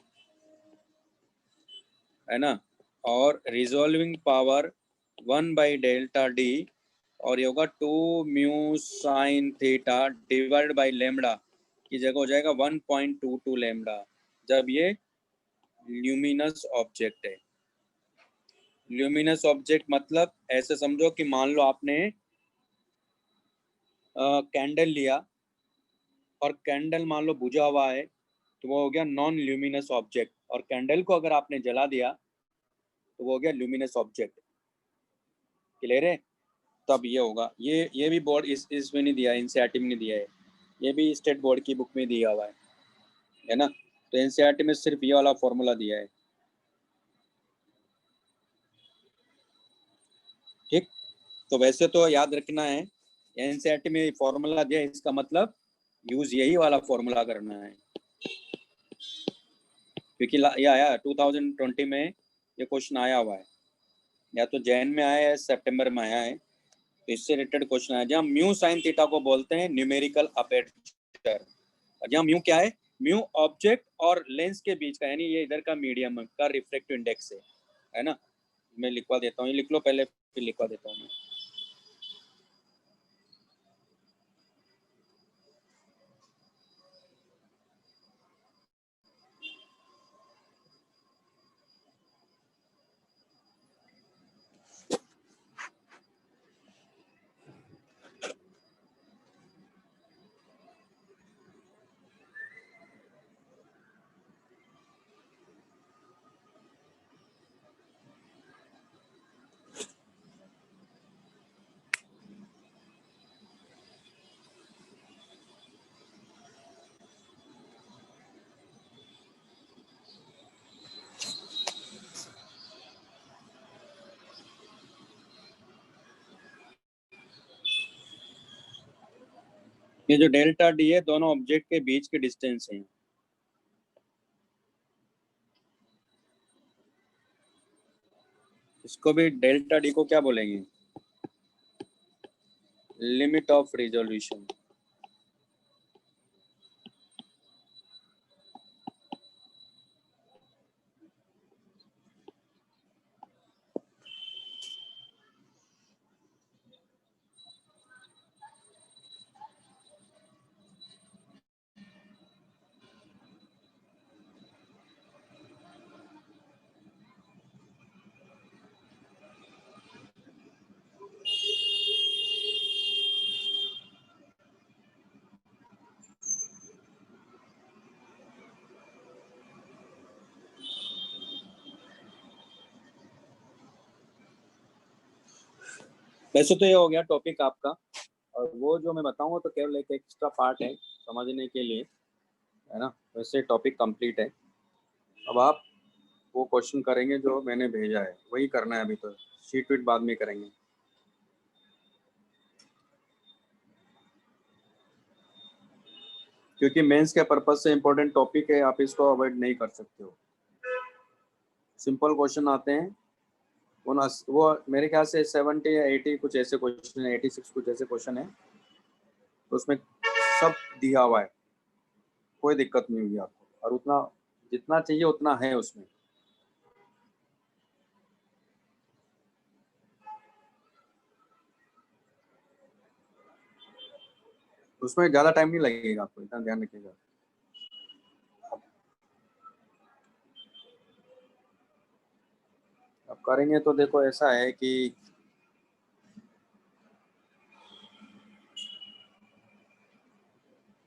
ना। और रिजॉल्विंग पावर 1/डेल्टा डी, और ये होगा 2 mu sine theta divide by lambda की जगह हो जाएगा 1.22 लैम्बडा जब ये ल्यूमिनस ऑब्जेक्ट है। ल्यूमिनस ऑब्जेक्ट मतलब ऐसे समझो कि मान लो आपने कैंडल लिया और कैंडल मान लो बुझा हुआ है, तो वो हो गया नॉन ल्यूमिनस ऑब्जेक्ट। और कैंडल को अगर आपने जला दिया तो वो हो गया ल्यूमिनस ऑब्जेक्ट। क्लियर है? तब ये होगा। ये भी बोर्ड इसमें नहीं दिया है, एनसीईआरटी में नहीं दिया है, ये भी स्टेट बोर्ड की बुक में दिया हुआ है ना। तो एनसीईआरटी में सिर्फ ये वाला फॉर्मूला दिया है। ठीक, तो वैसे तो याद रखना है, एनसीईआरटी में फॉर्मूला दिया है, इसका मतलब यूज यही वाला फॉर्मूला करना है। क्योंकि ये आया 2020 में, ये क्वेश्चन आया हुआ है, या तो जैन में आया है, सितंबर में आया है। तो इससे रिलेटेड क्वेश्चन आया, जहाँ म्यू साइन थीटा को बोलते हैं न्यूमेरिकल अपर्चर। जहाँ म्यू क्या है? म्यू ऑब्जेक्ट और लेंस के बीच का, यानी ये इधर का मीडियम का रिफ्रैक्टिव इंडेक्स है ना। मैं लिखवा देता हूँ, ये लिख लो पहले, फिर लिखवा देता हूँ मैं। ये जो डेल्टा डी है, दोनों ऑब्जेक्ट के बीच के डिस्टेंस है। इसको भी डेल्टा डी को क्या बोलेंगे? Limit of resolution. वैसे तो ये हो गया टॉपिक आपका। और वो जो मैं बताऊंगा तो केवल एक एक्स्ट्रा पार्ट है समझने के लिए, है ना। वैसे टॉपिक कंप्लीट है। अब आप वो क्वेश्चन करेंगे जो मैंने भेजा है, वही करना है। अभी तो शीट वीट बाद में करेंगे। क्योंकि मेंस के पर्पज से इम्पोर्टेंट टॉपिक है, आप इसको अवॉइड नहीं कर सकते हो। सिंपल क्वेश्चन आते हैं वो मेरे ख्याल से 70 या 80 कुछ ऐसे क्वेश्चन है, 86 कुछ ऐसे क्वेश्चन है, तो उसमें सब दिया हुआ है, कोई दिक्कत नहीं होगी आपको। और उतना जितना चाहिए उतना है उसमें। उसमें ज़्यादा टाइम नहीं लगेगा आपको, इतना ध्यान रखिएगा। अब करेंगे तो देखो ऐसा है कि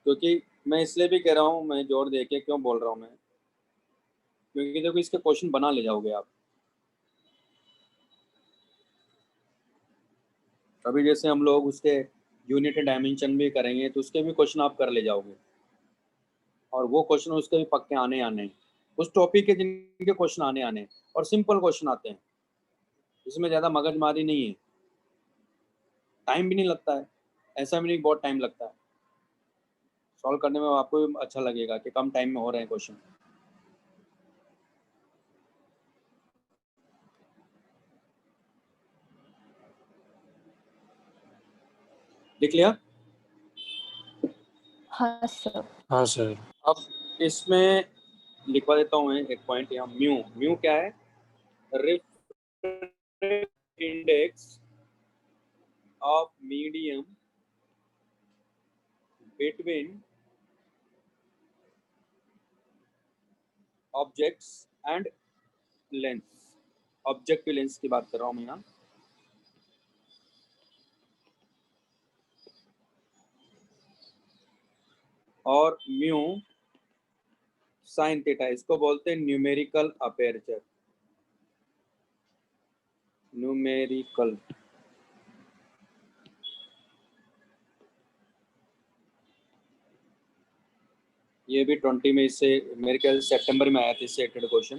क्योंकि मैं इसलिए भी कह रहा हूँ, मैं जोर दे के क्यों बोल रहा हूँ मैं, क्योंकि देखो इसके क्वेश्चन बना ले जाओगे आप। अभी जैसे हम लोग उसके यूनिट डायमेंशन भी करेंगे तो उसके भी क्वेश्चन आप कर ले जाओगे, और वो क्वेश्चन उसके भी पक्के आने आने हैं। उस टॉपिक के जिनके क्वेश्चन आने आने हैं, और सिंपल क्वेश्चन आते हैं, इसमें ज़्यादा मगजमारी नहीं है, टाइम भी नहीं लगता है। ऐसा भी नहीं बहुत टाइम लगता है सॉल्व करने में। आपको भी अच्छा लगेगा कि कम टाइम में हो रहे हैं क्वेश्चन। लिख लिया? हाँ सर। हाँ सर। अब इसमें लिखवा देता हूँ मैं एक पॉइंट यहाँ। म्यू म्यू क्या है? Refractive index of medium between objects and lens. Objective lens की बात कर रहा हूँ मैं यहाँ। और म्यू साइन थीटा, इसको बोलते हैं न्यूमेरिकल अपेर्चर। न्यूमेरिकल, ये भी 20 में, इससे मेरे ख्याल से सितंबर में आया था इससे रिलेटेड क्वेश्चन,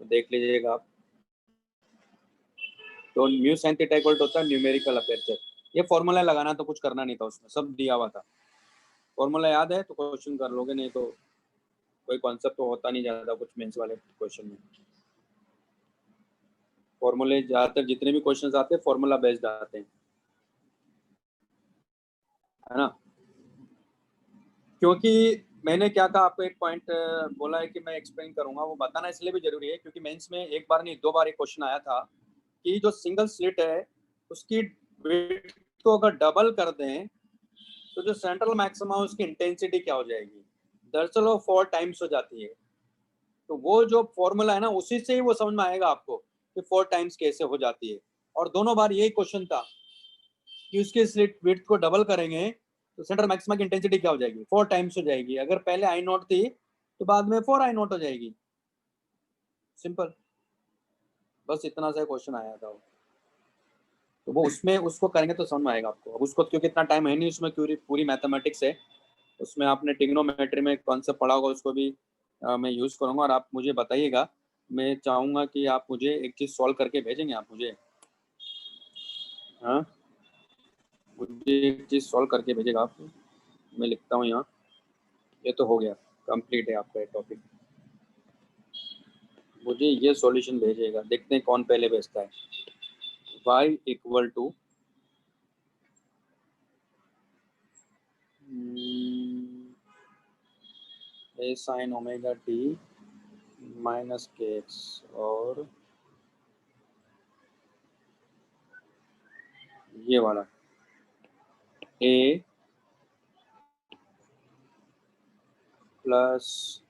तो देख लीजिएगा आप। तो म्यू साइन थीटा इक्वल होता है न्यूमेरिकल अपेर्चर। ये फॉर्मूला लगाना तो कुछ करना नहीं था, उसमें सब दिया हुआ था। फॉर्मूला याद है तो क्वेश्चन कर लोगे, नहीं तो कोई कॉन्सेप्ट तो होता नहीं ज़्यादा कुछ मेंस वाले क्वेश्चन में। फॉर्मूले ज़्यादातर जितने भी क्वेश्चंस आते हैं फॉर्मूला बेस्ड आते हैं, है ना। क्योंकि मैंने क्या कहा आपको, एक पॉइंट बोला है कि मैं एक्सप्लेन करूंगा, वो बताना इसलिए भी जरूरी है क्योंकि मेंस में एक बार नहीं 2 बार एक क्वेश्चन आया था कि जो सिंगल स्लिट है उसकी विड्थ को अगर डबल कर दें तो जो सेंट्रल मैक्सिमा है उसकी इंटेंसिटी क्या हो जाएगी। दरअसल वो 4 टाइम्स हो जाती है। तो वो जो फॉर्मूला है ना, उसी से ही वो समझ में आएगा आपको कि 4 टाइम्स कैसे हो जाती है। और दोनों बार यही क्वेश्चन था कि उसके स्लिट विड्थ को डबल करेंगे तो सेंट्रल मैक्सिमा की इंटेंसिटी क्या हो जाएगी, 4 टाइम्स हो जाएगी। अगर पहले आई नॉट थी तो बाद में 4 आई नॉट हो जाएगी। सिंपल, बस इतना सा क्वेश्चन आया था वो। तो वो उसमें उसको करेंगे तो समझ में आएगा आपको। अब उसको क्योंकि इतना टाइम है नहीं, उसमें पूरी मैथमेटिक्स है। उसमें आपने ट्रिग्नोमेट्री में कॉन्सेप्ट पढ़ा होगा, उसको भी मैं यूज़ करूँगा। और आप मुझे बताइएगा, मैं चाहूँगा कि आप मुझे एक चीज़ सॉल्व करके भेजेंगे आप मुझे। हाँ, मुझे एक चीज़ सॉल्व करके भेजेगा आप। मैं लिखता हूँ यहाँ। ये तो हो गया, कंप्लीट है आपका टॉपिक। मुझे ये सॉल्यूशन भेजिएगा, देखते हैं कौन पहले भेजता है। y equal to A sine omega T minus के एक्स, और ये वाला ए प्लस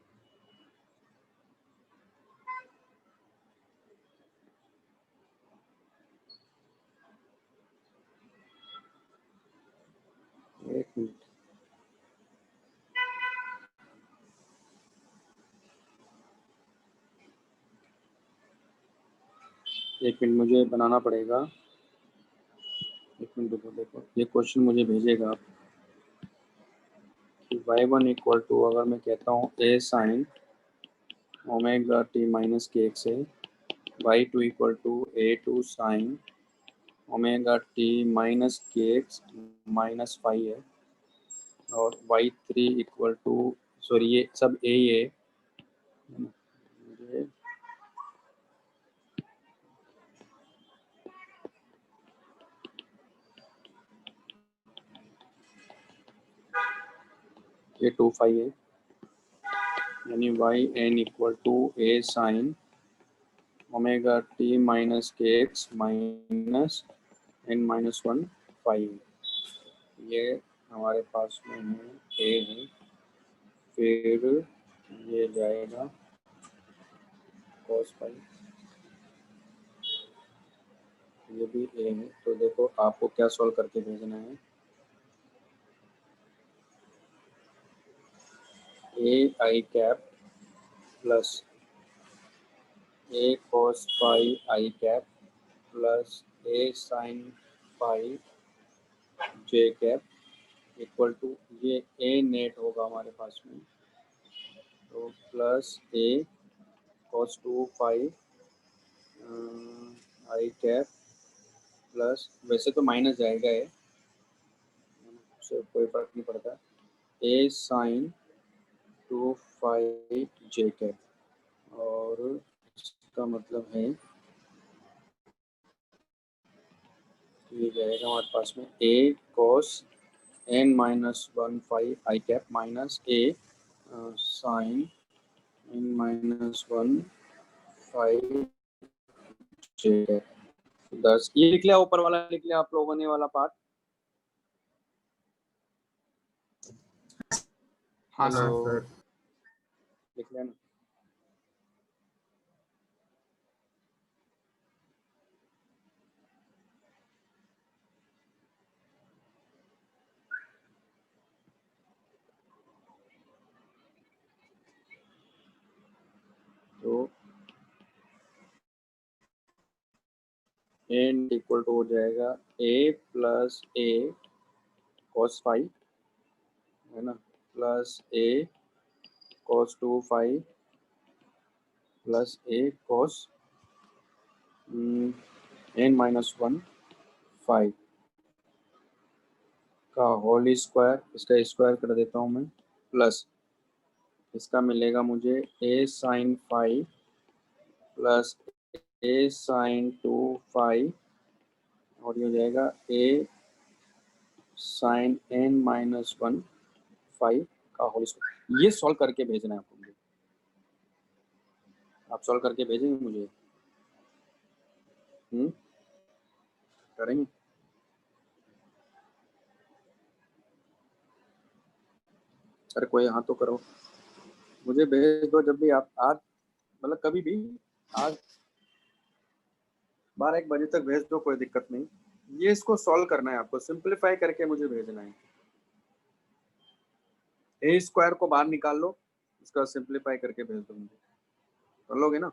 एक मिनट, मुझे बनाना पड़ेगा। एक मिनट रुको, देखो ये क्वेश्चन मुझे भेजेगा आप कि y1 इक्वल टू, अगर मैं कहता हूँ a sine omega T minus के एक्स है, y2 equal to a2 sine omega T minus के एक्स माइनस फाइव है, और y3 इक्वल टू, सॉरी ये सब a ही है, मुझे ये 2 फाइव है, यानी Y N equal to A sine omega T minus के x minus N minus one five. ये हमारे पास में है ए है, फिर ये जाएगा cos फाइव, ये भी ए है। तो देखो आपको क्या सॉल्व करके भेजना है, A I cap plus A cos five I cap plus A sine five J cap equal to, ये ए नेट होगा हमारे पास में, तो plus A cos two five I cap plus, वैसे तो माइनस जाएगा है, उससे कोई फर्क नहीं पड़ता, A sine two five J cap, और इसका मतलब है ये जाएगा हमारे पास में A cos N minus one five I cap minus A sine N minus one five J cap. 10 ये लिख लिया, ऊपर वाला लिख लिया आप लोगों ने वाला पार्ट। हाँ हेलो, सर। लिख लिया ना? तो एन इक्वल टू हो जाएगा A plus A cos five, है ना, plus A cos two five plus A cos N minus one five का होल स्क्वायर, इसका स्क्वायर कर देता हूँ मैं, प्लस इसका मिलेगा मुझे A sine five plus A sine two five, और ये हो जाएगा A sine N minus one five का होल स्क्वायर। ये सॉल्व करके भेजना है आपको मुझे, आप सॉल्व करके भेजेंगे मुझे? करेंगे? अरे कोई हाँ तो करो, मुझे भेज दो जब भी आप, आज मतलब कभी भी, आज 12-1 बजे तक भेज दो, कोई दिक्कत नहीं। ये इसको सॉल्व करना है आपको, सिंपलीफाई करके मुझे भेजना है। ए स्क्वायर को बाहर निकाल लो, इसका सिंपलीफाई करके भेज दो मुझे, कर लोगे ना?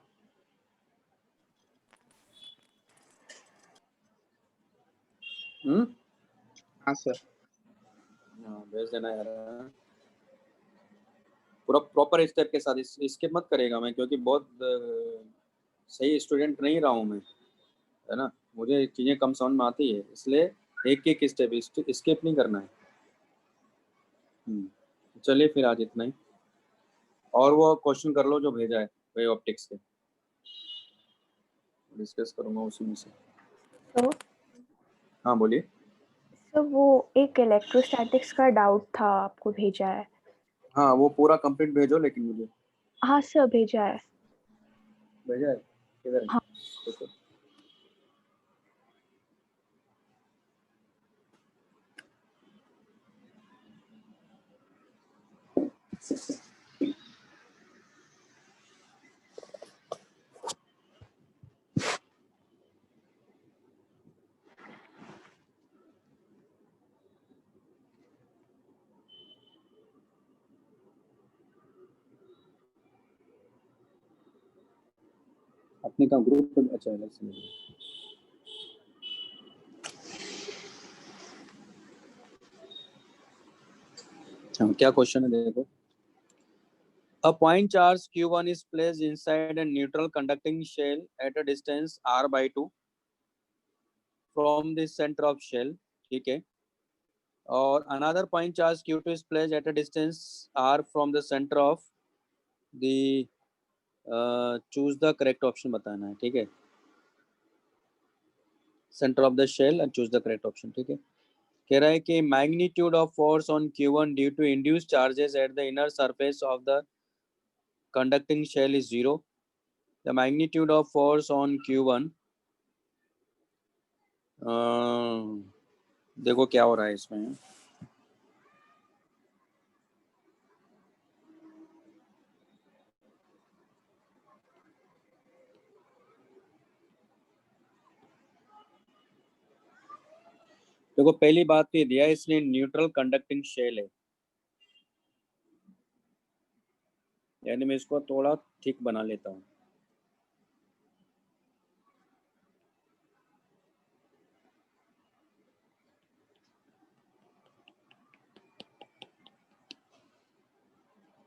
हाँ सर। हाँ भेज देना यार, पूरा प्रॉपर स्टेप के साथ। स्किप मत करेगा मैं, क्योंकि बहुत सही स्टूडेंट नहीं रहा हूँ मैं, है ना, मुझे चीज़ें कम समझ में आती है, इसलिए एक एक स्टेप स्किप नहीं करना है। चलिए फिर आज इतना ही, और वो क्वेश्चन कर लो जो भेजा है वेव ऑप्टिक्स के, डिस्कस करूंगा उसी में से। तो हाँ बोलिए। सर वो एक इलेक्ट्रोस्टैटिक्स का डाउट था, आपको भेजा है। हाँ वो पूरा कंप्लीट भेजो, लेकिन मुझे हाँ सर, भेजा है। भेजा है, किधर है? हाँ। देखो। अपने का ग्रुप, अच्छा अलग से हाँ, क्या क्वेश्चन है देखो. A point charge Q1 is placed inside a neutral conducting shell at a distance r by 2 from the center of shell. ठीक है. और another point charge Q2 is placed at a distance r from the center of the choose the correct option बताना है. ठीक है. Center of the shell and choose the correct option. ठीक है. कह रहा है कि magnitude of force on Q1 due to induced charges at the inner surface of the conducting shell is 0. The magnitude of force on Q1 देखो क्या हो रहा है इसमें. देखो पहली बात तो ये दिया है इसने न्यूट्रल कंडक्टिंग शेल है, यानी मैं इसको थोड़ा ठीक बना लेता हूँ.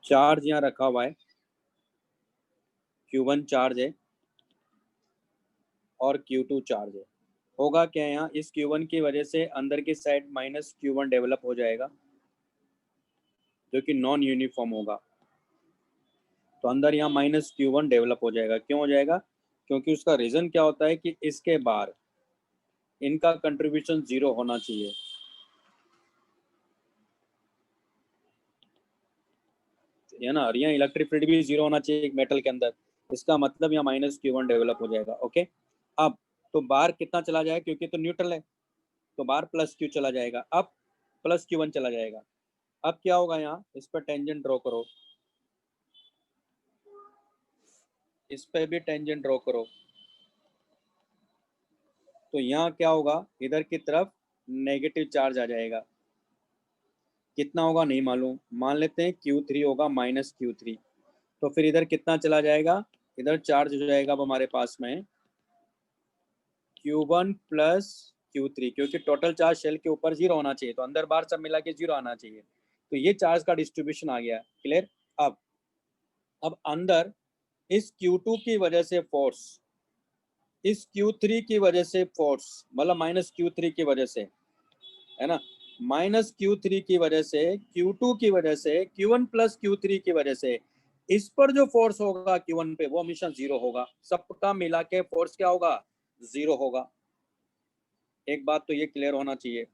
चार्ज यहाँ रखा हुआ है, Q1 चार्ज है और Q2 चार्ज है. होगा क्या यहाँ, इस Q1 की वजह से अंदर की साइड माइनस Q1 डेवलप हो जाएगा जो कि नॉन यूनिफॉर्म होगा. तो अंदर यहाँ माइनस Q1 डेवलप हो जाएगा. क्यों हो जाएगा? क्योंकि उसका रीजन क्या होता है कि इसके बाहर इनका कंट्रीब्यूशन 0 होना चाहिए. है ना. और यहाँ इलेक्ट्रिक फील्ड भी 0 होना चाहिए एक मेटल के अंदर. इसका मतलब यहाँ माइनस Q1 डेवलप हो जाएगा. ओके. अब तो बाहर कितना चला जाएगा, क्योंकि तो न्यूट्रल है तो बाहर प्लस Q चला जाएगा. अब प्लस Q1 चला जाएगा. अब क्या होगा, यहाँ इस पर टेंजेंट ड्रॉ करो, इस पे भी टेंजेंट ड्रॉ करो. तो यहाँ क्या होगा, इधर की तरफ नेगेटिव चार्ज आ जाएगा. कितना होगा नहीं मालूम, मान लेते हैं Q3 होगा माइनस Q3. तो फिर इधर कितना चला जाएगा, इधर चार्ज हो जाएगा अब हमारे पास में Q1 प्लस Q3, क्योंकि टोटल चार्ज शेल के ऊपर 0 होना चाहिए तो अंदर बाहर सब मिला के 0 आना चाहिए. तो ये चार्ज का डिस्ट्रीब्यूशन आ गया. क्लियर. अब अंदर इस Q2 की वजह से फोर्स, इस Q3 की वजह से फोर्स, मतलब माइनस Q3 की वजह से, है ना, माइनस Q3 की वजह से, Q2 की वजह से, Q1 प्लस Q3 की वजह से इस पर जो फोर्स होगा Q1 पे वो हमेशा 0 होगा. सबका मिला के फोर्स क्या होगा, 0 होगा. एक बात तो ये क्लियर होना चाहिए.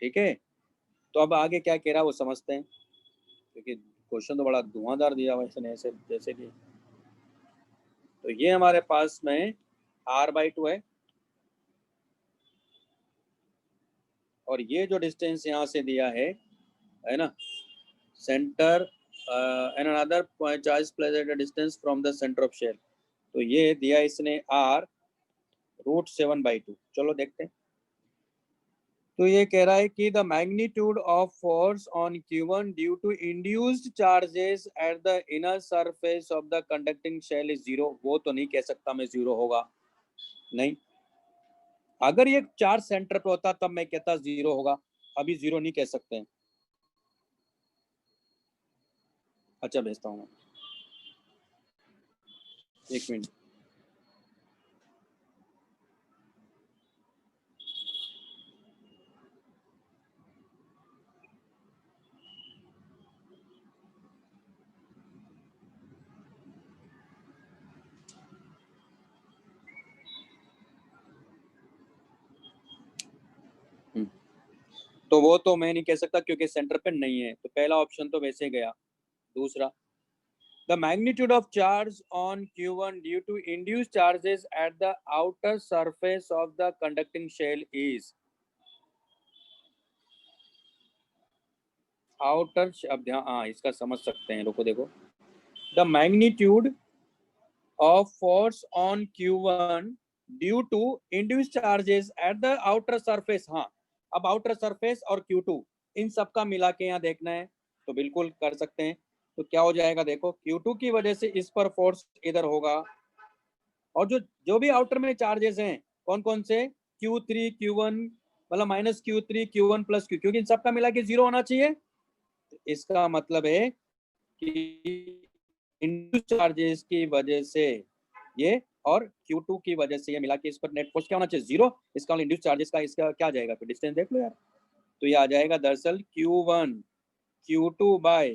ठीक है. तो अब आगे क्या कह रहा है वो समझते हैं, क्योंकि क्वेश्चन तो बड़ा धुआंधार दिया हुआ है ऐसे जैसे कि. तो ये हमारे पास में r/2 है और ये जो डिस्टेंस यहाँ से दिया है ना, centre and another charge placed at a distance from the centre of shell. तो ये दिया इसने r√7/2. चलो देखते हैं. तो ये कह रहा है कि the magnitude of force on Q1 due to induced charges at the inner surface of the conducting shell is 0. वो तो नहीं कह सकता मैं 0 होगा, नहीं. अगर ये चार्ज सेंटर पे होता तब मैं कहता 0 होगा, अभी 0 नहीं कह सकते हैं. अच्छा भेजता हूँ, एक मिनट. तो वो तो मैं नहीं कह सकता क्योंकि सेंटर पे नहीं है. तो पहला ऑप्शन तो वैसे गया. दूसरा, the magnitude of charge on Q1 due to induced charges at the outer surface of the conducting shell is outer. अब ध्यान, हाँ इसका समझ सकते हैं, रुको देखो. the magnitude of force on Q1 due to induced charges at the outer surface. हाँ, अब आउटर सरफेस और Q2 इन सब का मिला के यहाँ देखना है तो बिल्कुल कर सकते हैं. तो क्या हो जाएगा देखो, Q2 की वजह से इस पर फोर्स इधर होगा और जो भी आउटर में चार्जेस हैं कौन कौन से, Q3 Q1, मतलब minus Q3 Q1 plus Q, क्योंकि इन सबका मिला के 0 होना चाहिए. इसका मतलब है कि इंड्यूस चार्जेस की वजह से ये और Q2 की वजह से ये मिला के इस पर नेट फोर्स क्या होना चाहिए, 0। इसका इंड्यूस चार्जेस का इसका क्या जाएगा, फिर डिस्टेंस देख लो यार। तो ये आ जाएगा दरअसल Q1 Q2 by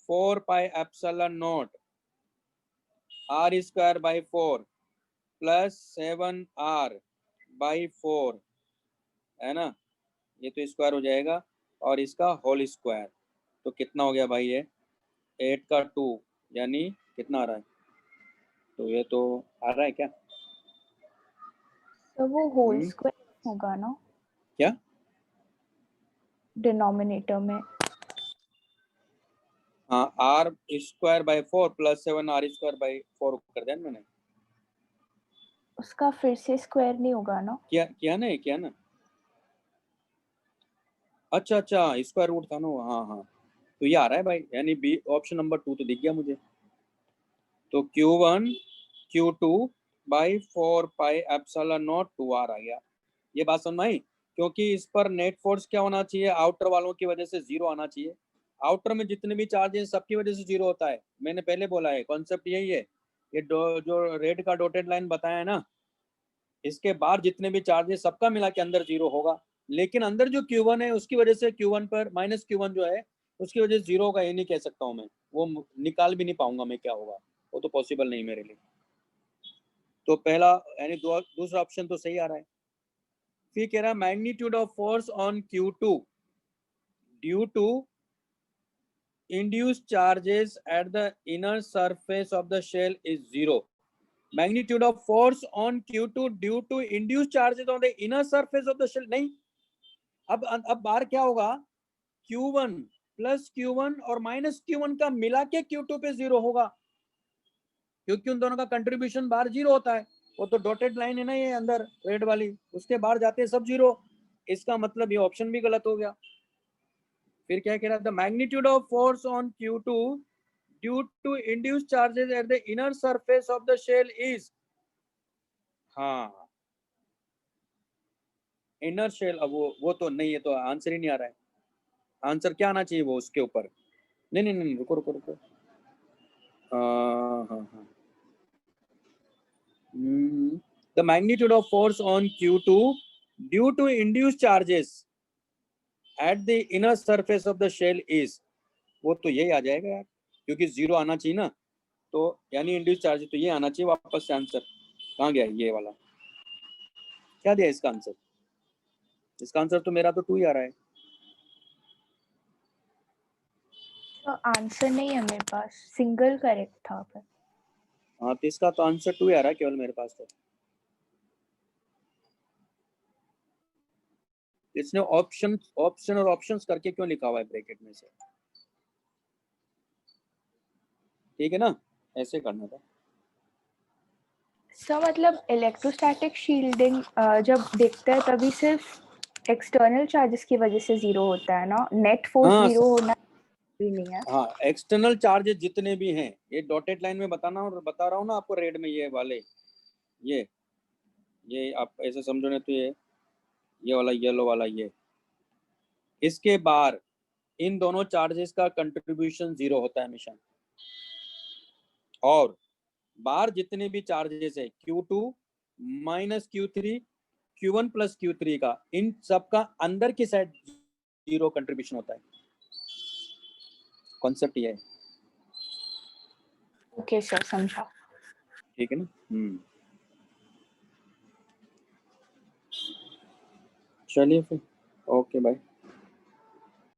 4 pi epsilon naught R square by 4 plus 7R by 4, है ना। ये तो स्क्वायर हो जाएगा और इसका होल स्क्वायर, तो कितना हो गया भाई ये 8 का 2 यानी कितना आ रहा है, तो ये तो आ रहा है क्या, तो वो होल हम्म। स्क्वायर होगा ना क्या डिनोमिनेटर में। हाँ, R square by 4 plus 7R square by 4 कर दिया ना मैंने, उसका फिर से स्क्वायर नहीं होगा ना। किया ना। अच्छा स्क्वायर रूट था ना वो, हाँ, तो ये आ रहा है भाई, यानी बी ऑप्शन नंबर 2 तो दिख गया मुझे। तो Q1 Q2 by 4 pi epsilon not 2R आ गया। ये बात समझ में आई, क्योंकि इस पर नेट फोर्स क्या होना चाहिए, आउटर वालों की वजह से 0 आना चाहिए। आउटर में जितने भी चार्जेस सबकी वजह से 0 होता है, मैंने पहले बोला है, कॉन्सेप्ट यही है। ये जो रेड का डॉटेड लाइन बताया है ना, इसके बाहर जितने भी चार्जेस सबका मिला के अंदर 0 होगा, लेकिन अंदर जो Q1 है उसकी वजह से Q1 पर माइनस Q1 जो है उसकी वजह से 0 होगा, ये नहीं कह सकता हूँ मैं, वो निकाल भी नहीं पाऊंगा मैं क्या होगा, वो तो पॉसिबल नहीं मेरे लिए। तो पहला यानी दूसरा ऑप्शन तो सही आ रहा है। फिर कह रहा magnitude of force on Q2 due to induced charges at the inner surface of the shell is 0. Magnitude of force on Q2 due to induced charges on the inner surface of the shell, नहीं, अब बार क्या होगा, Q1 plus Q1 और minus Q1 का मिला के Q2 पे 0 होगा, क्योंकि उन दोनों का कंट्रीब्यूशन बाहर 0 होता है। वो तो डॉटेड लाइन है ना ये अंदर रेड वाली, उसके बाहर जाते हैं सब 0। इसका मतलब ये ऑप्शन भी गलत हो गया। फिर क्या कह रहा था, magnitude of force on Q2 due to induced charges at the inner surface of the shell is, हाँ इनर शेल। अब वो तो नहीं है, तो आंसर ही नहीं आ रहा है। आंसर क्या आना चाहिए वो उसके ऊपर, नहीं, रुको हाँ। The magnitude of force on Q2 due to induced charges at the inner surface of the shell is, वो तो यही आ जाएगा यार, क्योंकि 0 आना चाहिए ना, तो यानी इंड्यूस चार्ज, तो ये आना चाहिए वापस से आंसर। कहाँ गया ये वाला, क्या दिया इसका आंसर, इसका आंसर तो मेरा तो 2 ही आ रहा है। तो आंसर नहीं है मेरे पास, सिंगल करेक्ट था पर। हाँ, तो इसका तो आंसर 2 ही आ रहा है केवल मेरे पास। तो इसने ऑप्शन और ऑप्शंस करके क्यों लिखा हुआ है ब्रैकेट में से, ठीक है ना, ऐसे करना था। सो मतलब इलेक्ट्रोस्टैटिक शील्डिंग जब देखते हैं तभी सिर्फ एक्सटर्नल चार्जेस की वजह से 0 होता है ना, नेट फोर्स हाँ 0 होना भी नहीं है। हाँ, एक्सटर्नल चार्जेस जितने भी हैं, ये डॉटेड लाइन में बताना, और बता रहा हूँ ना आपको रेड में ये वाले, ये आप ऐसे समझो ना, तो ये वाला येलो वाला, ये इसके बाहर इन दोनों चार्जेस का कंट्रीब्यूशन 0 होता है हमेशा, और बाहर जितने भी चार्जेस है Q2 minus Q3 Q1 plus Q3 का, इन सब का अंदर की साइड 0 कंट्रीब्यूशन होता है। कॉन्सेप्ट ये है, ओके सर, समझा। ठीक है ना। चलिए फिर, ओके बाय।